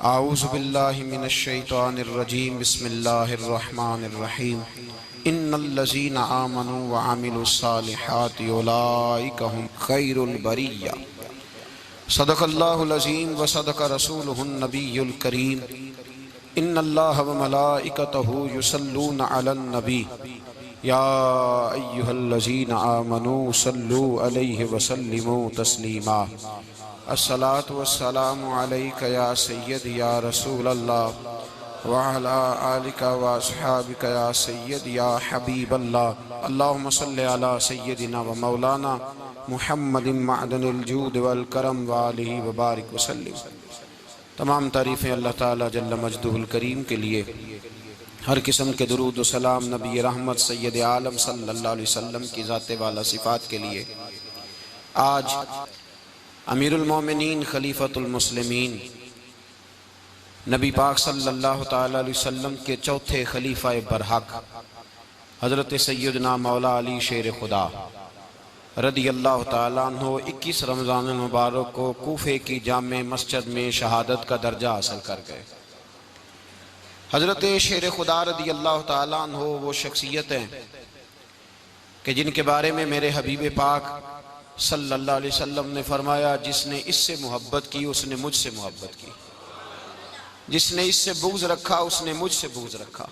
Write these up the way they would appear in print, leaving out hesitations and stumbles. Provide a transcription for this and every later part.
اعوذ باللہ من الشیطان الرجیم بسم اللہ الرحمن الرحیم ان الذین آمنوا وعملوا الصالحات اولئک هم خیر البریہ صدق اللہ العظیم وصدق رسولہ النبی الکریم ان اللہ وملائکتہ یصلون علی النبی یا ایہا الذین آمنوا صلوا علیہ وسلموا تسلیما الصلاة والسلام علیکہ یا سید یا رسول اللہ وعلا آلکہ واصحابکہ یا سید یا حبیب اللہ اللہم صلی علی سیدنا و مولانا محمد معدن الجود والکرم وآلہ وبارک وسلم۔ تمام تعریفیں اللہ تعالیٰ جل مجدہ الکریم کے لیے، ہر قسم کے درود و سلام نبی رحمت سید عالم صلی اللہ علیہ وسلم کی ذات والا صفات کے لیے۔ آج امیر المومنین خلیفۃ المسلمین نبی پاک صلی اللہ تعالیٰ علیہ وسلم کے چوتھے خلیفہ برحق حضرت سیدنا مولا علی شیر خدا رضی اللہ تعالیٰ عنہ 21 رمضان المبارک کو کوفے کی جامع مسجد میں شہادت کا درجہ حاصل کر گئے۔ حضرت شیر خدا رضی اللہ تعالیٰ عنہ وہ شخصیت ہیں کہ جن کے بارے میں میرے حبیب پاک صلی اللہ علیہ وسلم نے فرمایا، جس نے اس سے محبت کی اس نے مجھ سے محبت کی، جس نے اس سے بغض رکھا اس نے مجھ سے بغض رکھا۔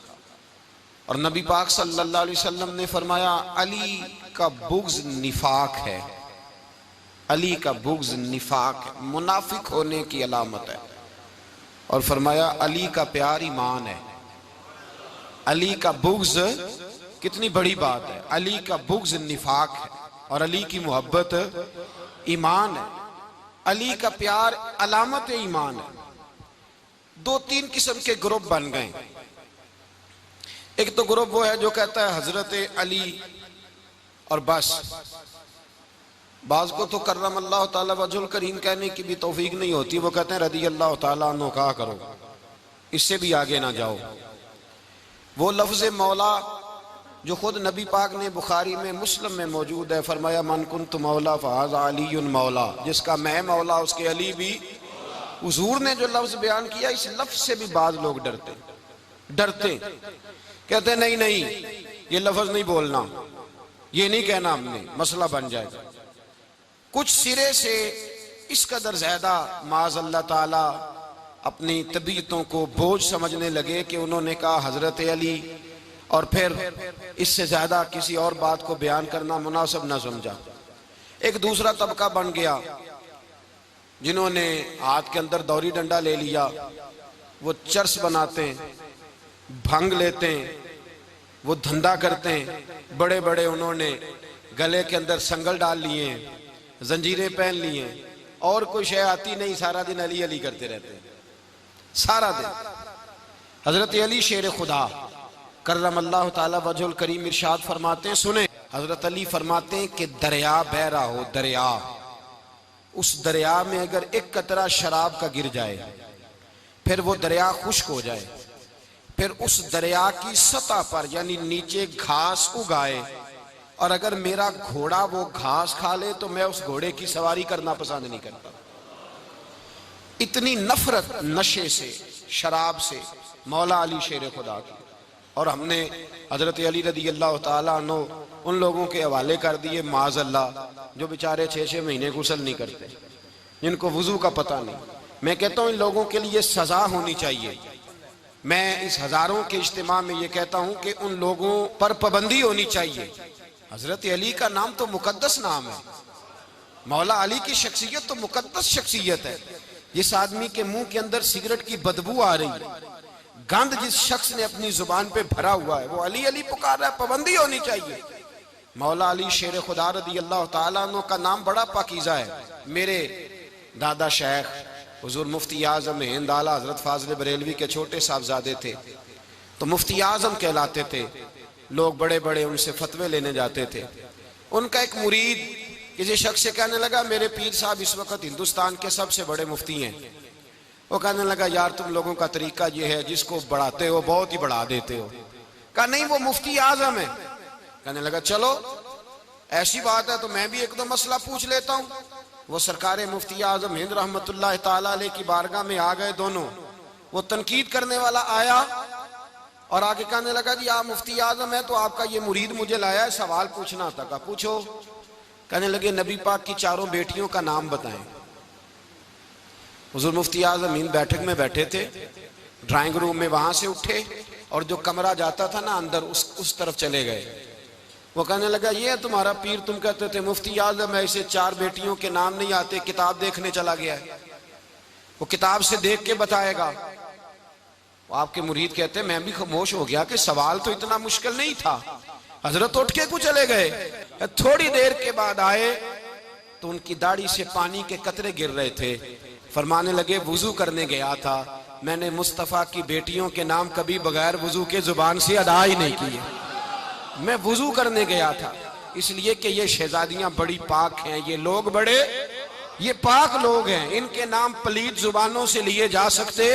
اور نبی پاک صلی اللہ علیہ وسلم نے فرمایا علی کا بغض نفاق ہے، علی کا بغض نفاق ہے، منافق ہونے کی علامت ہے۔ اور فرمایا علی کا پیار ایمان ہے، علی کا بغض کتنی بڑی بات ہے، علی کا بغض نفاق ہے اور علی کی محبت ایمان ہے، علی کا پیار علامت ایمان ہے۔ دو تین قسم کے گروپ بن گئے۔ ایک تو گروپ وہ ہے جو کہتا ہے حضرت علی اور بس، بعض کو تو کرم اللہ تعالیٰ وجہ الکریم کہنے کی بھی توفیق نہیں ہوتی، وہ کہتے ہیں رضی اللہ تعالیٰ عنہ کہا کرو، اس سے بھی آگے نہ جاؤ۔ وہ لفظ مولا جو خود نبی پاک نے بخاری میں مسلم میں موجود ہے، فرمایا من کنت مولا فہذا علی مولا، جس کا میں مولا اس کے علی بھی۔ حضور نے جو لفظ بیان کیا اس لفظ سے بھی بعض لوگ ڈرتے کہتے ہیں نہیں یہ لفظ نہیں بولنا، یہ نہیں کہنا، ہم نے مسئلہ بن جائے گا۔ کچھ سرے سے اس قدر زیادہ معاذ اللہ تعالی اپنی طبیعتوں کو بوجھ سمجھنے لگے کہ انہوں نے کہا حضرت علی، اور پھر اس سے زیادہ کسی اور بات کو بیان کرنا مناسب نہ سمجھا۔ ایک دوسرا طبقہ بن گیا جنہوں نے ہاتھ کے اندر دوری ڈنڈا لے لیا، وہ چرس بناتے ہیں، بھنگ لیتے ہیں، وہ دھندا کرتے ہیں، بڑے بڑے انہوں نے گلے کے اندر سنگل ڈال لیے ہیں، زنجیریں پہن لی ہیں، اور کوئی شے آتی نہیں، سارا دن علی علی کرتے رہتے ہیں سارا دن۔ حضرت علی شیر خدا کرم اللہ تعالیٰ وجہ الکریم ارشاد فرماتے ہیں، سنیں، حضرت علی فرماتے ہیں کہ دریا بہ رہا ہو، دریا، اس دریا میں اگر ایک قطرہ شراب کا گر جائے پھر وہ دریا خشک ہو جائے، پھر اس دریا کی سطح پر یعنی نیچے گھاس اگائے، اور اگر میرا گھوڑا وہ گھاس کھا لے تو میں اس گھوڑے کی سواری کرنا پسند نہیں کرتا۔ اتنی نفرت نشے سے، شراب سے مولا علی شیر خدا کی۔ اور ہم نے حضرت علی رضی اللہ تعالیٰ عنہ ان لوگوں کے حوالے کر دیے معاذ اللہ جو بیچارے 6 مہینے غسل نہیں کرتے، جن کو وضو کا پتہ نہیں۔ میں کہتا ہوں ان لوگوں کے لیے سزا ہونی چاہیے۔ میں اس ہزاروں کے اجتماع میں یہ کہتا ہوں کہ ان لوگوں پر پابندی ہونی چاہیے۔ حضرت علی کا نام تو مقدس نام ہے، مولا علی کی شخصیت تو مقدس شخصیت ہے۔ جس آدمی کے منہ کے اندر سگریٹ کی بدبو آ رہی ہے، گند جس شخص نے اپنی زبان پہ بھرا ہوا ہے، وہ علی علی پکار رہا ہے، پابندی ہونی چاہیے۔ مولا علی شیر خدا رضی اللہ تعالیٰ عنہ کا نام بڑا پاکیزہ ہے۔ میرے دادا شیخ حضور مفتی اعظم ہند اعلیٰ حضرت فاضل بریلوی کے چھوٹے صاحبزادے تھے، تو مفتی اعظم کہلاتے تھے، لوگ بڑے بڑے ان سے فتوے لینے جاتے تھے۔ ان کا ایک مرید کسی شخص سے کہنے لگا میرے پیر صاحب اس وقت ہندوستان کے سب سے بڑے مفتی ہیں۔ وہ کہنے لگا یار تم لوگوں کا طریقہ یہ ہے جس کو بڑھاتے ہو بہت ہی بڑھا دیتے ہو۔ کہا نہیں وہ مفتی اعظم ہے۔ کہنے لگا چلو ایسی بات ہے تو میں بھی ایک دو مسئلہ پوچھ لیتا ہوں۔ وہ سرکار مفتی اعظم ہند رحمت اللہ تعالیٰ علیہ کی بارگاہ میں آ گئے دونوں، وہ تنقید کرنے والا آیا اور آگے کہنے لگا جی آپ مفتی اعظم ہیں تو آپ کا یہ مرید مجھے لایا ہے، سوال پوچھنا تھا۔ کہا پوچھو۔ کہنے لگے نبی پاک کی چاروں بیٹیوں کا نام بتائیں۔ حضور مفتی اعظم بیٹھک میں بیٹھے تھے، ڈرائنگ روم میں، وہاں سے اٹھے اور جو کمرہ جاتا تھا نا اندر اس طرف چلے گئے۔ وہ کہنے لگا یہ ہے تمہارا پیر، تم کہتے تھے مفتی اعظم ایسے 4 بیٹیوں کے نام نہیں آتے، کتاب دیکھنے چلا گیا ہے، وہ کتاب سے دیکھ کے بتائے گا۔ آپ کے مرید کہتے ہیں میں بھی خاموش ہو گیا کہ سوال تو اتنا مشکل نہیں تھا۔ حضرت اٹھ کے کو چلے گئے، تھوڑی دیر کے بعد آئے تو ان کی داڑھی سے پانی کے قطرے گر رہے تھے۔ فرمانے لگے وضو کرنے گیا تھا، میں نے مصطفیٰ کی بیٹیوں کے نام کبھی بغیر وضو کے زبان سے ادا ہی نہیں کیے، میں وضو کرنے گیا تھا، اس لیے کہ یہ شہزادیاں بڑی پاک ہیں، یہ لوگ بڑے یہ پاک لوگ ہیں، ان کے نام پلیت زبانوں سے لیے جا سکتے،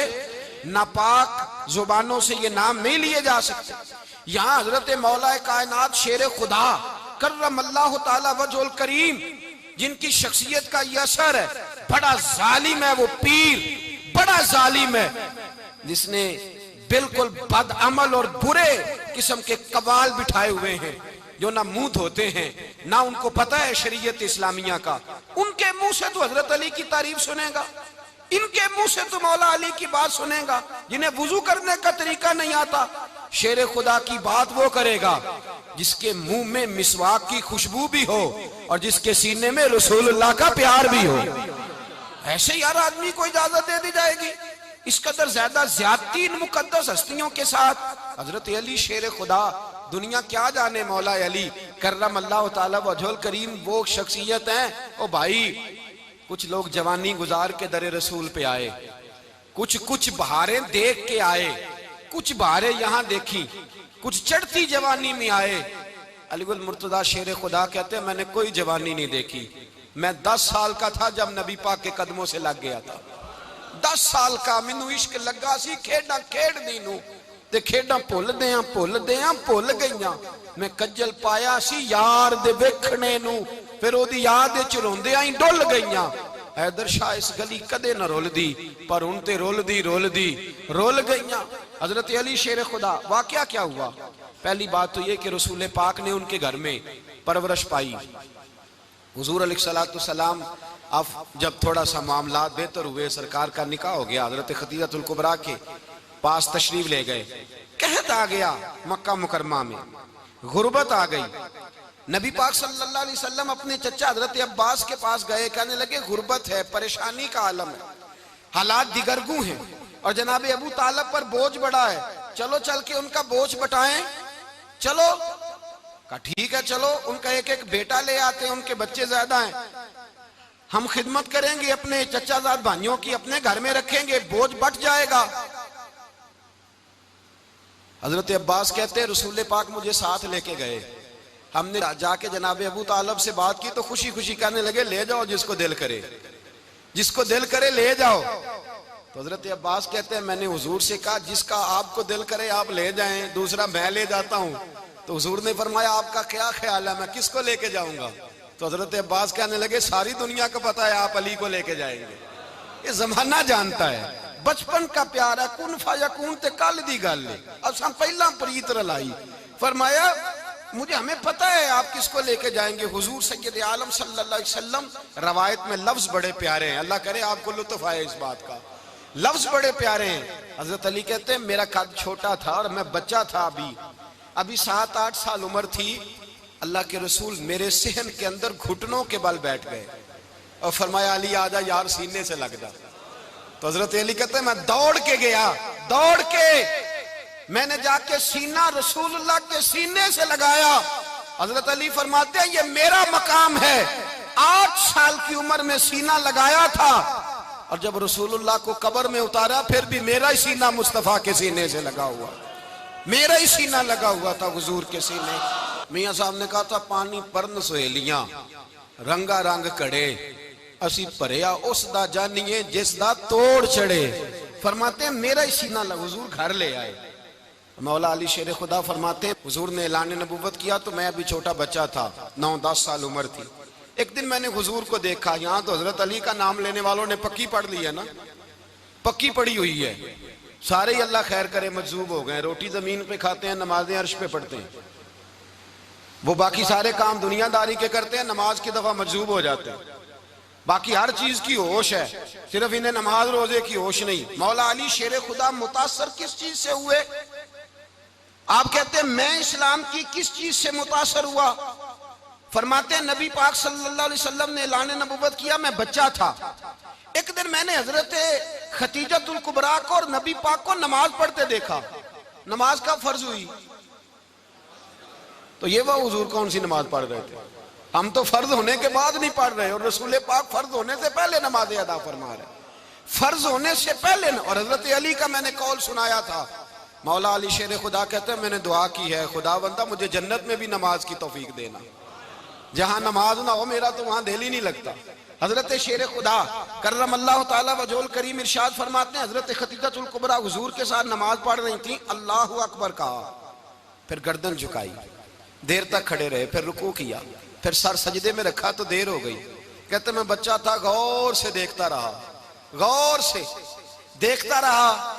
ناپاک زبانوں سے یہ نام نہیں لیے جا سکتے۔ یہاں حضرت مولا کائنات شیر خدا کرم اللہ تعالی وجہ الکریم، جن کی شخصیت کا یہ اثر ہے، بڑا ظالم ہے وہ پیر، بڑا ظالم ہے جس نے بالکل بد عمل اور برے قسم کے قوال بٹھائے ہوئے ہیں، جو نہ منہ دھوتے ہیں نہ ان کو پتہ ہے شریعت اسلامیہ کا۔ ان کے منہ سے تو حضرت علی کی تعریف سنے گا، ان کے منہ سے تو مولا علی کی بات سنے گا، جنہیں وضو کرنے کا طریقہ نہیں آتا۔ شیر خدا کی بات وہ کرے گا جس کے منہ میں مسواک کی خوشبو بھی ہو اور جس کے سینے میں رسول اللہ کا پیار بھی ہو۔ ایسے ہی ہر آدمی کو اجازت دے دی جائے گی؟ اس قدر زیادہ زیادتی ان مقدس ہستیوں کے ساتھ۔ حضرت علی شیر خدا، دنیا کیا جانے مولا علی کرم اللہ تعالی وجہ الکریم وہ شخصیت ہیں۔ او بھائی، کچھ لوگ جوانی گزار کے در رسول پہ آئے، کچھ بہاریں دیکھ کے آئے، کچھ بہاریں یہاں دیکھی، کچھ چڑھتی جوانی میں آئے۔ علی المرتضیٰ شیر خدا کہتے ہیں میں نے کوئی جوانی نہیں دیکھی، میں 10 سال کا تھا جب نبی پاک کے قدموں سے لگ گیا تھا، 10 سال کا مینوں عشق لگا سی، کھیڈاں کھیڈ دی نوں تے کھیڈاں بھول گئیاں، میں کجل پایا سی یار دے ویکھنے نوں، پھر او دی یاد وچ روندیاں ہی ڈل گئیاں۔ حیدر شاہ اس گلی کدے نہ رول دی، پر ان تے رول گئیاں۔ حضرت علی شیر خدا، واقعہ کیا ہوا؟ پہلی بات تو یہ کہ رسول پاک نے ان کے گھر میں پرورش پائی۔ حضور علیہ السلام اب جب تھوڑا سا معاملات بہتر ہوئے، سرکار کا نکاح ہو گیا، حضرت خدیجہ الکبریٰ کے پاس تشریف لے گئے، قحط آ گیا مکہ مکرمہ میں، غربت آ گئی۔ نبی پاک صلی اللہ علیہ وسلم اپنے چچا حضرت عباس کے پاس گئے، کہنے لگے غربت ہے، پریشانی کا عالم ہے، حالات دیگرگوں ہیں اور جناب ابو طالب پر بوجھ بڑا ہے، چلو چل کے ان کا بوجھ بٹائیں۔ چلو، کہا ٹھیک ہے چلو، ان کا ایک بیٹا لے آتے ہیں، ان کے بچے زیادہ ہیں، ہم خدمت کریں گے اپنے چچا زاد بھائیوں کی، اپنے گھر میں رکھیں گے، بوجھ بٹ جائے گا۔ حضرت عباس کہتے ہیں رسول پاک مجھے ساتھ لے کے گئے، ہم نے جا کے جناب ابو طالب سے بات کی تو خوشی خوشی کہنے لگے لے جاؤ جس کو دل کرے لے جاؤ۔ تو حضرت عباس کہتے ہیں میں نے حضور سے کہا جس کا آپ کو دل کرے آپ لے جائیں، دوسرا میں لے جاتا ہوں۔ تو حضور نے فرمایا آپ کا کیا خیال ہے، میں کس کو لے کے جاؤں گا؟ تو حضرت عباس کہنے لگے ساری دنیا کو پتا ہے آپ علی کو لے کے جائیں گے، یہ زمانہ جانتا ہے، بچپن کا پیار ہے، کن فیکون تے کل دی گل ہے، اب ہم پہلا پریت رلائی۔ فرمایا ہمیں پتہ ہے آپ کس کو لے کے جائیں گے، حضور سید عالم صلی اللہ علیہ وسلم۔ روایت میں لفظ بڑے پیارے ہیں، اللہ کرے آپ کو لطف آئے اس بات کا، لفظ بڑے پیارے ہیں۔ حضرت علی کہتے ہیں میرا قد چھوٹا تھا اور میں بچہ تھا، ابھی 7-8 سال عمر تھی، اللہ کے رسول میرے صحن کے اندر گھٹنوں کے بل بیٹھ گئے اور فرمایا علی آجا یار سینے سے لگ جا۔ تو حضرت علی کہتے ہیں میں دوڑ کے گیا، میں نے جا کے سینہ رسول اللہ کے سینے سے لگایا۔ حضرت علی فرماتے ہیں یہ میرا مقام ہے، 8 سال کی عمر میں سینہ لگایا تھا اور جب رسول اللہ کو قبر میں اتارا پھر بھی میرا ہی سینہ مصطفیٰ کے سینے سے لگا ہوا، میرا ہی سینہ لگا ہوا تھا حضور کے سینے۔ میاں صاحب نے کہا تھا پانی پرن سہیلیاں رنگا رنگ کڑے، اسی پریا اس دا جانیے جس دا توڑ چڑے۔ فرماتے ہیں میرا ہی سینہ لگا، حضور گھر لے آئے۔ مولا علی شیر خدا فرماتے ہیں حضور نے اعلان نبوت کیا تو میں ابھی چھوٹا بچہ تھا، 9-10 سال عمر تھی۔ ایک دن میں نے حضور کو دیکھا، یہاں تو حضرت علی کا نام لینے والوں نے پکی پڑھ لی ہے نا، پکی پڑھی ہوئی ہے، سارے ہی اللہ خیر کرے مجذوب ہو گئے، روٹی زمین پہ کھاتے ہیں، نمازیں عرش پہ پڑھتے ہیں، وہ باقی سارے کام دنیا داری کے کرتے ہیں، نماز کی دفعہ مجذوب ہو جاتے ہیں، باقی ہر چیز کی ہوش ہے، صرف انہیں نماز روزے کی ہوش نہیں۔ مولا علی شیر خدا متاثر کس چیز سے ہوئے؟ آپ کہتے ہیں میں اسلام کی کس چیز سے متاثر ہوا؟ فرماتے ہیں نبی پاک صلی اللہ علیہ وسلم نے اعلان نبوت کیا، میں بچہ تھا، ایک دن میں نے حضرت خدیجۃ الکبریٰ کو اور نبی پاک کو نماز پڑھتے دیکھا۔ نماز کب فرض ہوئی؟ تو یہ وہ حضور کون سی نماز پڑھ رہے تھے؟ ہم تو فرض ہونے کے بعد نہیں پڑھ رہے، اور رسول پاک فرض ہونے سے پہلے نماز ادا فرما رہے، فرض ہونے سے پہلے۔ اور حضرت علی کا میں نے قول سنایا تھا، مولا علی شیر خدا کہتے ہیں میں نے دعا کی ہے خدا بندہ مجھے جنت میں بھی نماز کی توفیق دینا، جہاں نماز نہ ہو میرا تو وہاں دل ہی نہیں لگتا۔ حضرت شیر خدا کرم اللہ تعالیٰ وجہ الکریم ارشاد فرماتے ہیں حضرت خدیجۃ الکبریٰ حضور کے ساتھ نماز پڑھ رہی تھیں، اللہ اکبر کہا، پھر گردن جھکائی، دیر تک کھڑے رہے، پھر رکوع کیا، پھر سر سجدے میں رکھا تو دیر ہو گئی۔ کہتے میں بچہ تھا، غور سے دیکھتا رہا، غور سے دیکھتا رہا۔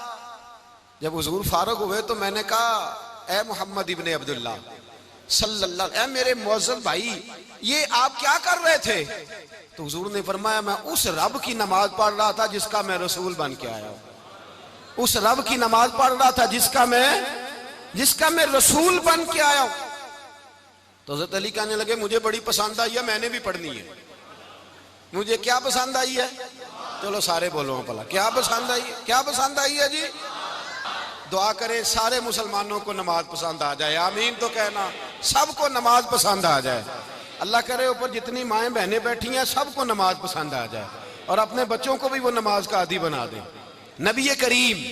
جب حضور فارغ ہوئے تو میں نے کہا اے محمد ابن عبداللہ صلی اللہ علیہ، اے میرے معزز بھائی یہ آپ کیا کر رہے تھے؟ تو حضور نے فرمایا میں اس رب کی نماز پڑھ رہا تھا جس کا میں رسول بن کے آیا ہوں، اس رب کی نماز پڑھ رہا تھا جس کا میں رسول بن کے آیا ہوں۔ تو حضرت علی کہنے لگے مجھے بڑی پسند آئی ہے، میں نے بھی پڑھنی ہے۔ مجھے کیا پسند آئی ہے؟ چلو سارے بولو پلا کیا پسند آئی ہے؟ کیا پسند آئی ہے جی؟ دعا کرے سارے مسلمانوں کو نماز پسند آ جائے، آمین تو کہنا، سب کو نماز پسند آ جائے۔ اللہ کرے اوپر جتنی مائیں بہنیں بیٹھی ہیں سب کو نماز پسند آ جائے، اور اپنے بچوں کو بھی وہ نماز کا عادی بنا دیں۔ نبی کریم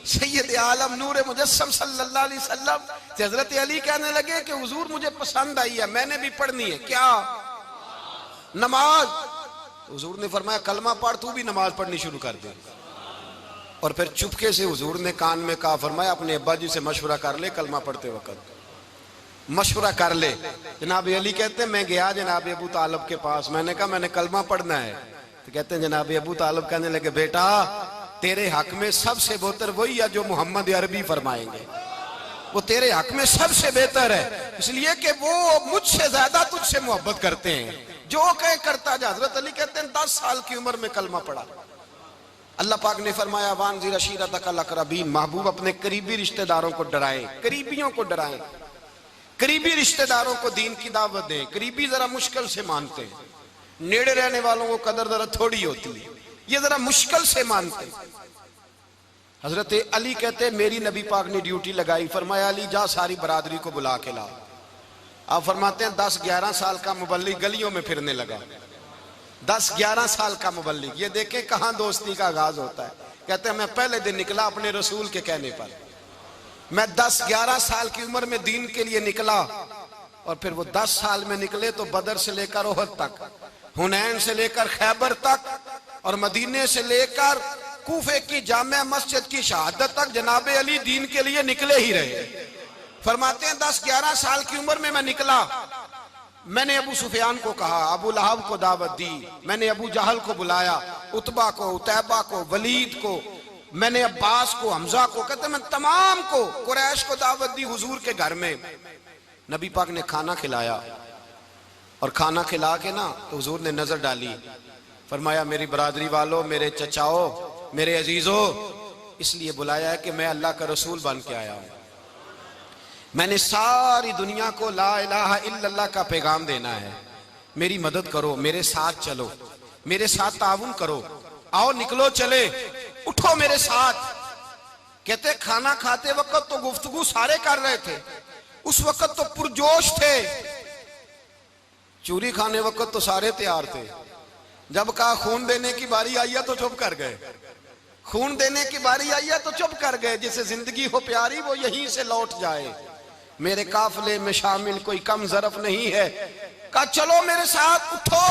سید عالم نور مجسم صلی اللہ علیہ وسلم سے حضرت علی کہنے لگے کہ حضور مجھے پسند آئی ہے، میں نے بھی پڑھنی ہے، کیا؟ نماز۔ حضور نے فرمایا کلمہ پڑھ، تو بھی نماز پڑھنی شروع کر دے۔ اور پھر چپکے سے حضور نے کان میں کہا، فرمایا اپنے ابا جی سے مشورہ کر لے، کلمہ پڑھتے وقت مشورہ کر لے۔ جناب علی کہتے ہیں میں گیا جناب ابو طالب کے پاس، میں نے کہا میں نے کلمہ پڑھنا ہے، تو کہتے ہیں جناب ابو طالب کہنے لگے بیٹا تیرے حق میں سب سے بہتر وہی ہے جو محمد عربی فرمائیں گے، وہ تیرے حق میں سب سے بہتر ہے، اس لیے کہ وہ مجھ سے زیادہ تجھ سے محبت کرتے ہیں، جو کہیں کرتا جا۔ حضرت علی کہتے ہیں 10 سال کی عمر میں کلمہ پڑھا۔ اللہ پاک نے فرمایا وانذر عشیرتک الاقربین، محبوب اپنے قریبی رشتہ داروں کو ڈرائیں، قریبیوں کو ڈرائیں، قریبی رشتہ داروں کو دین کی دعوت دیں۔ قریبی ذرا مشکل سے مانتے ہیں، نیڑے رہنے والوں کو قدر ذرا تھوڑی ہوتی ہے، یہ ذرا مشکل سے مانتے ہیں۔ حضرت علی کہتے ہیں میری نبی پاک نے ڈیوٹی لگائی، فرمایا علی جا ساری برادری کو بلا کے لا۔ آپ فرماتے ہیں 10-11 سال کا مبلغ گلیوں میں پھرنے لگا، 10-11 سال کا مبلغ، یہ دیکھیں کہاں دوستی کا آغاز ہوتا ہے۔ کہتے ہیں میں پہلے دن نکلا اپنے رسول کے کہنے پر، میں 10-11 سال کی عمر میں دین کے لیے نکلا، اور پھر وہ 10 سال میں نکلے تو بدر سے لے کر احد تک، حنین سے لے کر خیبر تک، اور مدینے سے لے کر کوفے کی جامع مسجد کی شہادت تک جناب علی دین کے لیے نکلے ہی رہے۔ فرماتے ہیں 10-11 سال کی عمر میں نکلا، میں نے ابو سفیان کو کہا، ابو لہب کو دعوت دی، میں نے ابو جہل کو بلایا، عتبہ کو، عتیبہ کو، ولید کو، میں نے عباس کو، حمزہ کو، کہتے ہیں میں تمام کو، قریش کو دعوت دی حضور کے گھر میں۔ نبی پاک نے کھانا کھلایا، اور کھانا کھلا کے نا تو حضور نے نظر ڈالی، فرمایا میری برادری والوں، میرے چچاؤ، میرے عزیزو، اس لیے بلایا ہے کہ میں اللہ کا رسول بن کے آیا ہوں، میں نے ساری دنیا کو لا الہ الا اللہ کا پیغام دینا ہے، میری مدد کرو، میرے ساتھ چلو، میرے ساتھ تعاون کرو، آؤ نکلو چلے، اٹھو میرے ساتھ۔ کہتے کھانا کھاتے وقت تو گفتگو سارے کر رہے تھے، اس وقت تو پرجوش تھے، چوری کھانے وقت تو سارے تیار تھے، جب کہا خون دینے کی باری آئی ہے تو چپ کر گئے، خون دینے کی باری آئی ہے تو چپ کر گئے، جسے زندگی ہو پیاری وہ یہیں سے لوٹ جائے، میرے قافلے میں شامل کوئی کم ظرف نہیں ہے، کہا چلو میرے ساتھ اٹھو۔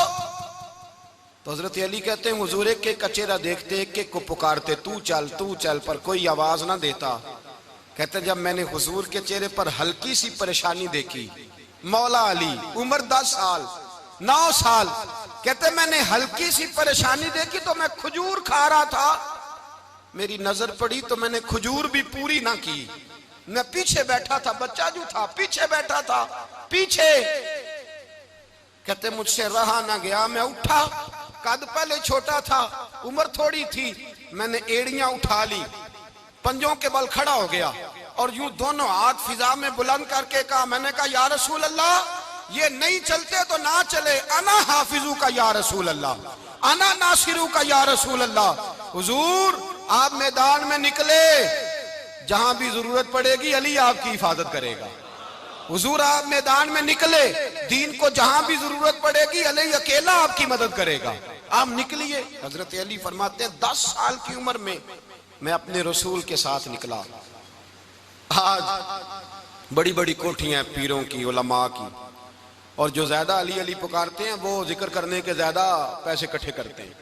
تو حضرت علی کہتے ہیں حضور ایک ایک کا چہرہ دیکھتے، ایک ایک کو پکارتے، تو چل، پر کوئی آواز نہ دیتا۔ کہتے ہیں جب میں نے حضور کے چہرے پر ہلکی سی پریشانی دیکھی، مولا علی عمر 10 سال 9 سال، کہتے ہیں میں نے ہلکی سی پریشانی دیکھی تو میں کھجور کھا رہا تھا، میری نظر پڑی تو میں نے کھجور بھی پوری نہ کی. میں پیچھے بیٹھا تھا, بچہ جو تھا پیچھے بیٹھا تھا, پیچھے. کہتے مجھ سے رہا نہ گیا, میں اٹھا. قد پہلے چھوٹا تھا, عمر تھوڑی تھی. میں نے ایڑیاں اٹھا لی, پنجوں کے بل کھڑا ہو گیا اور یوں دونوں ہاتھ فضا میں بلند کر کے کہا, میں نے کہا یا رسول اللہ یہ نہیں چلتے تو نہ چلے, انا حافظو کا یا رسول اللہ, انا ناصرو کا یا رسول اللہ. حضور آپ میدان میں نکلے, جہاں بھی ضرورت پڑے گی علی آپ کی حفاظت کرے گا. حضور آپ میدان میں نکلے, دین کو جہاں بھی ضرورت پڑے گی علی اکیلا آپ کی مدد کرے گا. آپ نکلیے. حضرت علی فرماتے ہیں 10 سال کی عمر میں اپنے رسول کے ساتھ نکلا. آج بڑی بڑی کوٹھیاں ہیں پیروں کی, علماء کی, اور جو زیادہ علی علی پکارتے ہیں وہ ذکر کرنے کے زیادہ پیسے اکٹھے کرتے ہیں,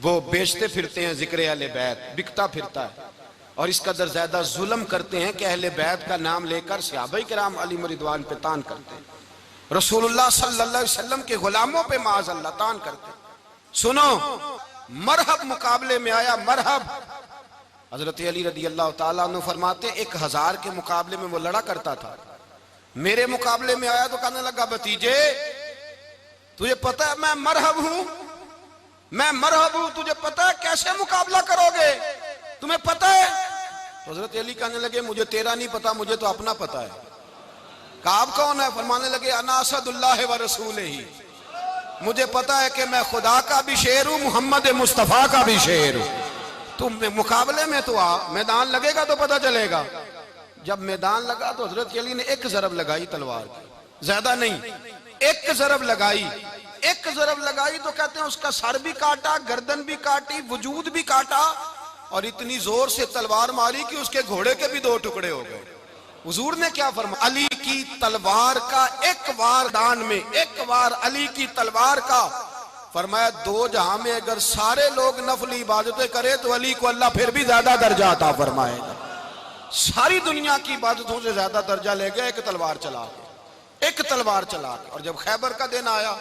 وہ بیچتے پھرتے ہیں ذکر اہل بیت, بکتا پھرتا ہے, اور اس قدر زیادہ ظلم کرتے ہیں کہ اہل بیت کا نام لے کر صحابہ کرام علی رضوان پہ تان کرتے ہیں, رسول اللہ صلی اللہ علیہ وسلم کے غلاموں پہ معاذ اللہ تان کرتے ہیں. سنو, مرحب مقابلے میں آیا, مرحب. حضرت علی رضی اللہ تعالیٰ عنہ فرماتے 1000 کے مقابلے میں وہ لڑا کرتا تھا, میرے مقابلے میں آیا تو کہنے لگا بھتیجے تجھے پتہ ہے میں مرحب ہوں, میں مرحب ہوں, تجھے پتہ ہے کیسے مقابلہ کرو گے, تمہیں پتہ ہے؟ حضرت علی کہنے لگے مجھے تیرا نہیں پتا, مجھے تو اپنا پتا ہے. کہا آپ کون ہے؟ فرمانے لگے انا اسد اللہ و رسولہ, مجھے پتا ہے کہ میں خدا کا بھی شیر ہوں, محمد مصطفیٰ کا بھی شیر ہوں. تم مقابلے میں تو آ, میدان لگے گا تو پتہ چلے گا. جب میدان لگا تو حضرت علی نے ایک ضرب لگائی تلوار کی, زیادہ نہیں, ایک ضرب لگائی. ایک ضرب لگائی تو کہتے ہیں اس کا سر بھی کاٹا, گردن بھی کاٹی, وجود بھی کاٹا, اور اتنی زور سے تلوار ماری کہ اس کے گھوڑے کے بھی 2 ٹکڑے ہو گئے. حضور نے کیا فرمایا؟ علی کی تلوار کا ایک وار دان میں, ایک وار علی کی تلوار کا, فرمایا 2 جہاں میں اگر سارے لوگ نفلی عبادتیں کرے تو علی کو اللہ پھر بھی زیادہ درجہ عطا فرمائے گا. ساری دنیا کی عبادتوں سے زیادہ درجہ لے گیا ایک تلوار چلا کے, ایک تلوار چلا کے. اور جب خیبر کا دن آیا,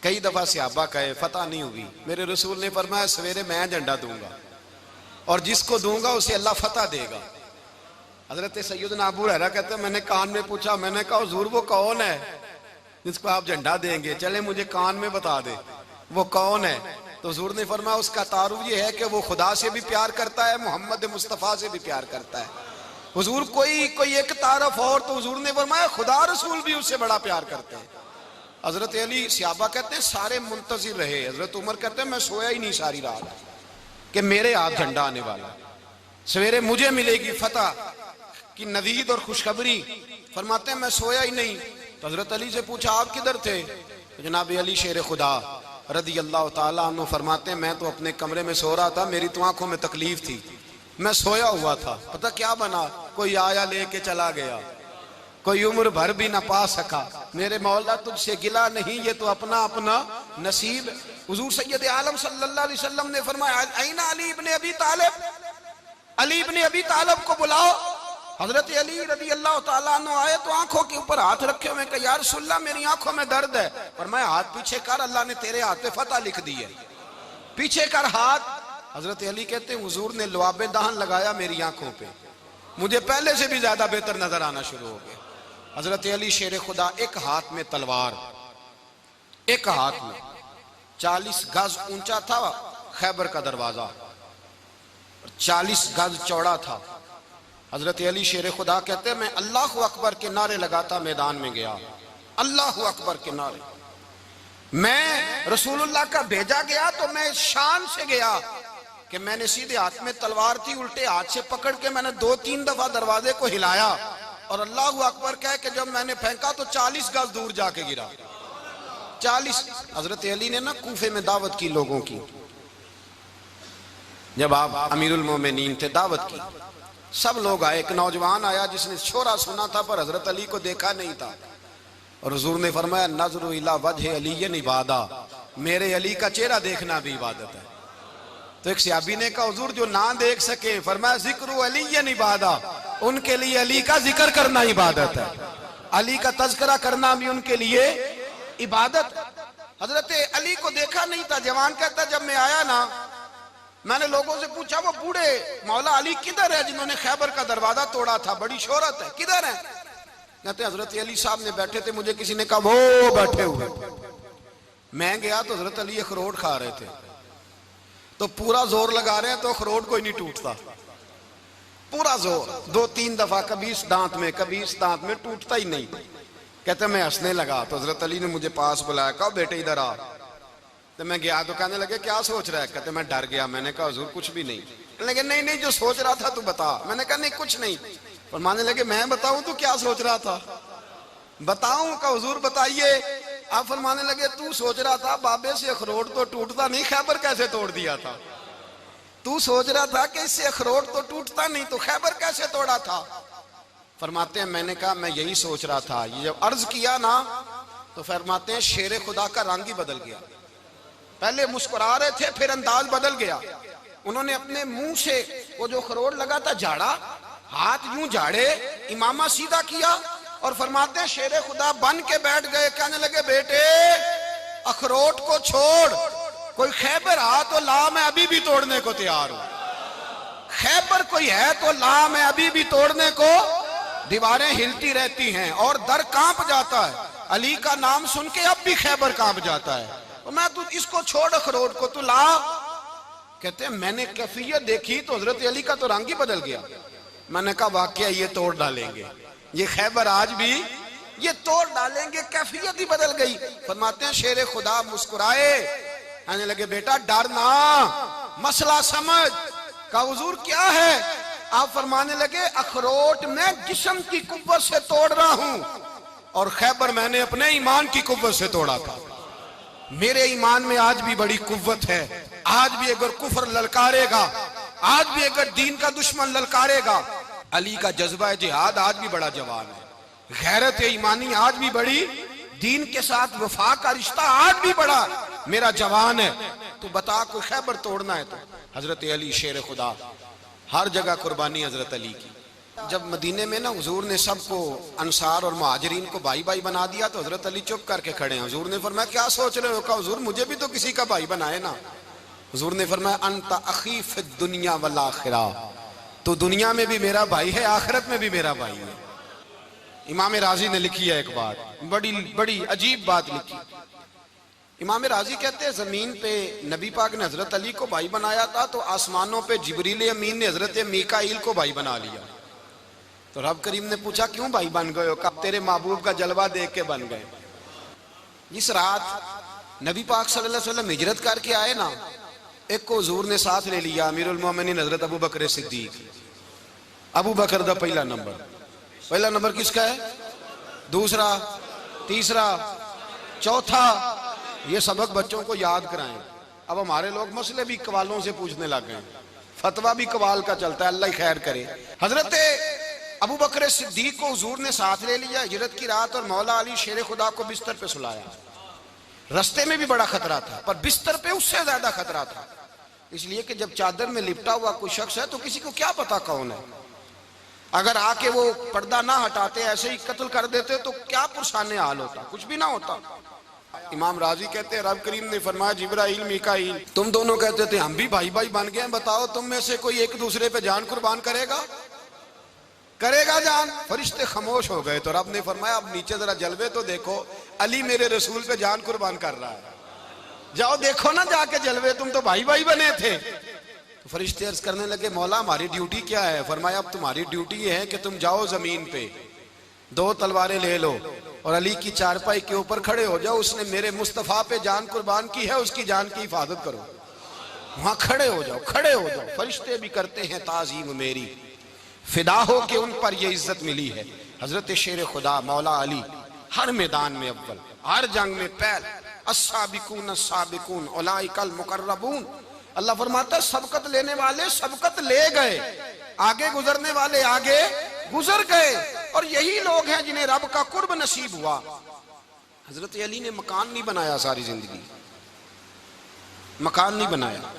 کئی دفعہ صحابہ کہے فتح نہیں ہوئی, میرے رسول نے فرمایا سویرے میں جھنڈا دوں گا اور جس کو دوں گا اسے اللہ فتح دے گا. حضرت سیدنا ابو ہریرہ کہتے ہیں میں نے کان میں پوچھا, میں نے کہا حضور وہ کون ہے جس کو آپ جھنڈا دیں گے, چلے مجھے کان میں بتا دے وہ کون ہے. تو حضور نے فرمایا اس کا تعارف یہ ہے کہ وہ خدا سے بھی پیار کرتا ہے, محمد مصطفیٰ سے بھی پیار کرتا ہے. حضور کوئی ایک تعارف اور, تو حضور نے فرمایا خدا رسول بھی اس سے بڑا پیار کرتے ہیں. حضرت علی, صحابہ کہتے ہیں سارے منتظر رہے. حضرت عمر کہتے ہیں میں سویا ہی نہیں ساری رات کہ میرے ہاتھ جھنڈا آنے والا, سویرے مجھے ملے گی فتح کی نوید اور خوشخبری. فرماتے ہیں میں سویا ہی نہیں. تو حضرت علی سے پوچھا آپ کدھر تھے؟ جناب علی شیر خدا رضی اللہ تعالیٰ عنہ فرماتے ہیں میں تو اپنے کمرے میں سو رہا تھا, میری تو آنکھوں میں تکلیف تھی, میں سویا ہوا تھا. پتہ کیا بنا, کوئی آیا لے کے چلا گیا, کوئی عمر بھر بھی نہ پا سکا. میرے مولا تجھ سے گلا نہیں, یہ تو اپنا اپنا نصیب. حضور سید عالم صلی اللہ علیہ وسلم نے فرمایا این علی ابن ابی طالب, علی ابن ابی طالب کو بلاؤ. حضرت علی رضی اللہ تعالیٰ عنہ آئے تو آنکھوں کے اوپر ہاتھ رکھے ہوئے کہ یا رسول اللہ میری آنکھوں میں درد ہے. فرمایا ہاتھ پیچھے کر, اللہ نے تیرے ہاتھ پہ فتح لکھ دی ہے, پیچھے کر ہاتھ. حضرت علی کہتے ہیں حضور نے لعاب دہن لگایا میری آنکھوں پہ, مجھے پہلے سے بھی زیادہ بہتر نظر آنا شروع ہو گئے. حضرت علی شیر خدا, ایک ہاتھ میں تلوار, ایک ہاتھ میں 40 گز اونچا تھا خیبر کا دروازہ, 40 گز چوڑا تھا. حضرت علی شیر خدا کہتے ہیں میں اللہ اکبر کے نعرے لگاتا میدان میں گیا, اللہ اکبر کے نعرے. میں رسول اللہ کا بھیجا گیا تو میں شان سے گیا کہ میں نے سیدھے ہاتھ میں تلوار تھی, الٹے ہاتھ سے پکڑ کے میں نے 2-3 دفعہ دروازے کو ہلایا اور اللہ اکبر کہہ کہ جب میں نے پھینکا تو 40 گز دور جا کے گرا. 40. حضرت علی نے نا کوفے میں دعوت کی لوگوں کی, جب آپ امیر المومنین تھے دعوت کی, سب لوگ آئے. ایک نوجوان آیا جس نے شورا سنا تھا پر حضرت علی کو دیکھا نہیں تھا, اور حضور نے فرمایا نظر الی وجہ علی عبادہ, میرے علی کا چہرہ دیکھنا بھی عبادت ہے. تو ایک صحابی نے کہا حضور جو نہ دیکھ سکے, فرمایا ذکر علی عبادہ, ان کے لیے علی کا ذکر کرنا عبادت ہے, علی کا تذکرہ کرنا بھی ان کے لیے عبادت. حضرت علی کو دیکھا نہیں تھا. جوان کہتا جب میں آیا نا میں نے لوگوں سے پوچھا وہ بوڑھے مولا علی کدھر ہے جنہوں نے خیبر کا دروازہ توڑا تھا، بڑی شہرت ہے، کدھر ہے؟ کہتے ہیں حضرت علی صاحب نے بیٹھے تھے، مجھے کسی نے کہا وہ بیٹھے ہوئے۔ میں گیا تو حضرت علی اخروٹ کھا رہے تھے، تو پورا زور لگا رہے ہیں تو اخروٹ کوئی نہیں ٹوٹتا، پورا زور 2-3 دفعہ، کبھی اس دانت میں کبھی اس دانت میں، ٹوٹتا ہی نہیں۔ کہتے ہیں میں ہنسنے لگا تو حضرت علی نے مجھے پاس بلایا، کہا بیٹے ادھر آ۔ تو میں گیا تو کہنے لگے کیا سوچ رہا ہے؟ کہتے میں ڈر گیا، میں نے کہا حضور کچھ بھی نہیں۔ کہنے لگے نہیں نہیں جو سوچ رہا تھا تو بتا۔ میں نے کہا نہیں کچھ نہیں۔ فرمانے لگے میں بتاؤں تو کیا سوچ رہا تھا؟ بتاؤں؟ کہ حضور بتائیے۔ آپ فرمانے لگے تو سوچ رہا تھا بابے سے اخروٹ تو ٹوٹتا نہیں، خیبر کیسے توڑ دیا تھا؟ تو سوچ رہا تھا کہ اس سے اخروٹ تو ٹوٹتا نہیں تو خیبر کیسے توڑا تھا؟ فرماتے ہیں میں نے کہا میں یہی سوچ رہا تھا۔ یہ جب عرض کیا نا تو فرماتے ہیں شیر خدا کا رنگ ہی بدل گیا، پہلے مسکرا رہے تھے پھر انداز بدل گیا۔ انہوں نے اپنے منہ سے وہ جو خروٹ لگا تھا جھاڑا، ہاتھ یوں جھاڑے، امامہ سیدھا کیا اور فرماتے ہیں شیر خدا بن کے بیٹھ گئے۔ کہنے لگے بیٹے اخروٹ کو چھوڑ، کوئی خیبر آ تو لا، میں ابھی بھی توڑنے کو تیار ہوں۔ خیبر کوئی ہے تو لا، میں ابھی بھی توڑنے کو۔ دیواریں ہلتی رہتی ہیں اور در کانپ جاتا ہے، علی کا نام سن کے اب بھی خیبر کانپ جاتا ہے۔ میں تو اس کو چھوڑ اخروٹ کو تو لا۔ کہتے ہیں میں نے کیفیت دیکھی تو حضرت علی کا تو رنگ ہی بدل گیا۔ میں نے کہا واقعہ یہ توڑ ڈالیں گے، یہ خیبر آج بھی یہ توڑ ڈالیں گے، کیفیت ہی بدل گئی۔ فرماتے ہیں شیر خدا مسکرائے، کہنے لگے بیٹا ڈرنا، مسئلہ سمجھ۔ کہا حضور کیا ہے؟ آپ فرمانے لگے اخروٹ میں جسم کی قوت سے توڑ رہا ہوں اور خیبر میں نے اپنے ایمان کی قوت سے توڑا تھا۔ میرے ایمان میں آج بھی بڑی قوت ہے، آج بھی اگر کفر للکارے گا، آج بھی اگر دین کا دشمن للکارے گا، علی کا جذبہ جہاد آج بھی بڑا جوان ہے، غیرت ایمانی آج بھی بڑی، دین کے ساتھ وفا کا رشتہ آج بھی بڑا میرا جوان ہے۔ تو بتا کوئی خیبر توڑنا ہے تو حضرت علی شیر خدا، ہر جگہ قربانی حضرت علی کی۔ جب مدینے میں نا حضور نے سب کو انصار اور مہاجرین کو بھائی بھائی بنا دیا تو حضرت علی چپ کر کے کھڑے ہیں۔ حضور نے فرمایا کیا سوچ رہے ہو؟ کہا حضور مجھے بھی تو کسی کا بھائی بنائے نا۔ حضور نے فرمایا انت اخی فی الدنیا والآخرہ، تو دنیا میں بھی میرا بھائی ہے، آخرت میں بھی میرا بھائی ہے۔ امام راضی نے لکھی ہے ایک بات، بڑی عجیب بات لکھی۔ امام راضی کہتے ہیں زمین پہ نبی پاک نے حضرت علی کو بھائی بنایا تھا تو آسمانوں پہ جبریل امین نے حضرت میکائیل کو بھائی بنا لیا۔ تو رب کریم نے پوچھا کیوں بھائی بن گئے ہو؟ کہا تیرے محبوب کا جلوہ دیکھ کے بن گئے۔ اس رات نبی پاک صلی اللہ علیہ وسلم ہجرت کر کے آئے نا، ایک کو حضور نے ساتھ لے لیا، امیر المومنین حضرت ابو بکر صدیق۔ ابو بکر دا پہلا نمبر کس کا ہے؟ دوسرا، تیسرا، چوتھا۔ یہ سبق بچوں کو یاد کرائیں۔ اب ہمارے لوگ مسئلے بھی قوالوں سے پوچھنے لگ گئے، فتویٰ بھی قوال کا چلتا ہے، اللہ ہی خیر کرے۔ حضرت ابو بکر صدیق کو حضور نے ساتھ لے لیا ہجرت کی رات، اور مولا علی شیر خدا کو بستر پہ سلایا۔ رستے میں بھی بڑا خطرہ تھا پر بستر پہ اس سے زیادہ خطرہ تھا، اس لیے کہ جب چادر میں لپٹا ہوا کوئی شخص ہے تو کسی کو کیا پتا کون ہے، اگر آ کے وہ پردہ نہ ہٹاتے ایسے ہی قتل کر دیتے تو کیا پرسان حال ہوتا، کچھ بھی نہ ہوتا۔ امام راضی کہتے ہیں رب کریم نے فرمایا جبرائیل میکائیل تم دونوں کہتے تھے ہم بھی بھائی بھائی بن گئے ہیں، بتاؤ تم میں سے کوئی ایک دوسرے پہ جان قربان کرے گا جان؟ فرشتے خاموش ہو گئے تو رب نے فرمایا اب نیچے ذرا جلوے تو دیکھو، علی میرے رسول پہ جان قربان کر رہا ہے، جاؤ دیکھو نا جا کے جلوے، تم تو بھائی بھائی بنے تھے۔ فرشتے عرض کرنے لگے مولا ہماری ڈیوٹی کیا ہے؟ فرمایا اب تمہاری ڈیوٹی یہ ہے کہ تم جاؤ زمین پہ 2 تلواریں لے لو اور علی کی چارپائی کے اوپر کھڑے ہو جاؤ، اس نے میرے مصطفیٰ پہ جان قربان کی ہے، اس کی جان کی حفاظت کرو۔ وہاں کھڑے ہو جاؤ، فرشتے بھی کرتے ہیں تعظیم میری، فدا ہو کہ ان پر یہ عزت ملی ہے۔ حضرت شیر خدا مولا علی ہر میدان میں اول، ہر جنگ میں پہل، السابقون السابقون اولئک المقربون۔ اللہ فرماتا ہے سبقت لینے والے سبقت لے گئے، آگے گزرنے والے آگے گزر گئے، اور یہی لوگ ہیں جنہیں رب کا قرب نصیب ہوا۔ حضرت علی نے مکان نہیں بنایا، ساری زندگی مکان نہیں بنایا،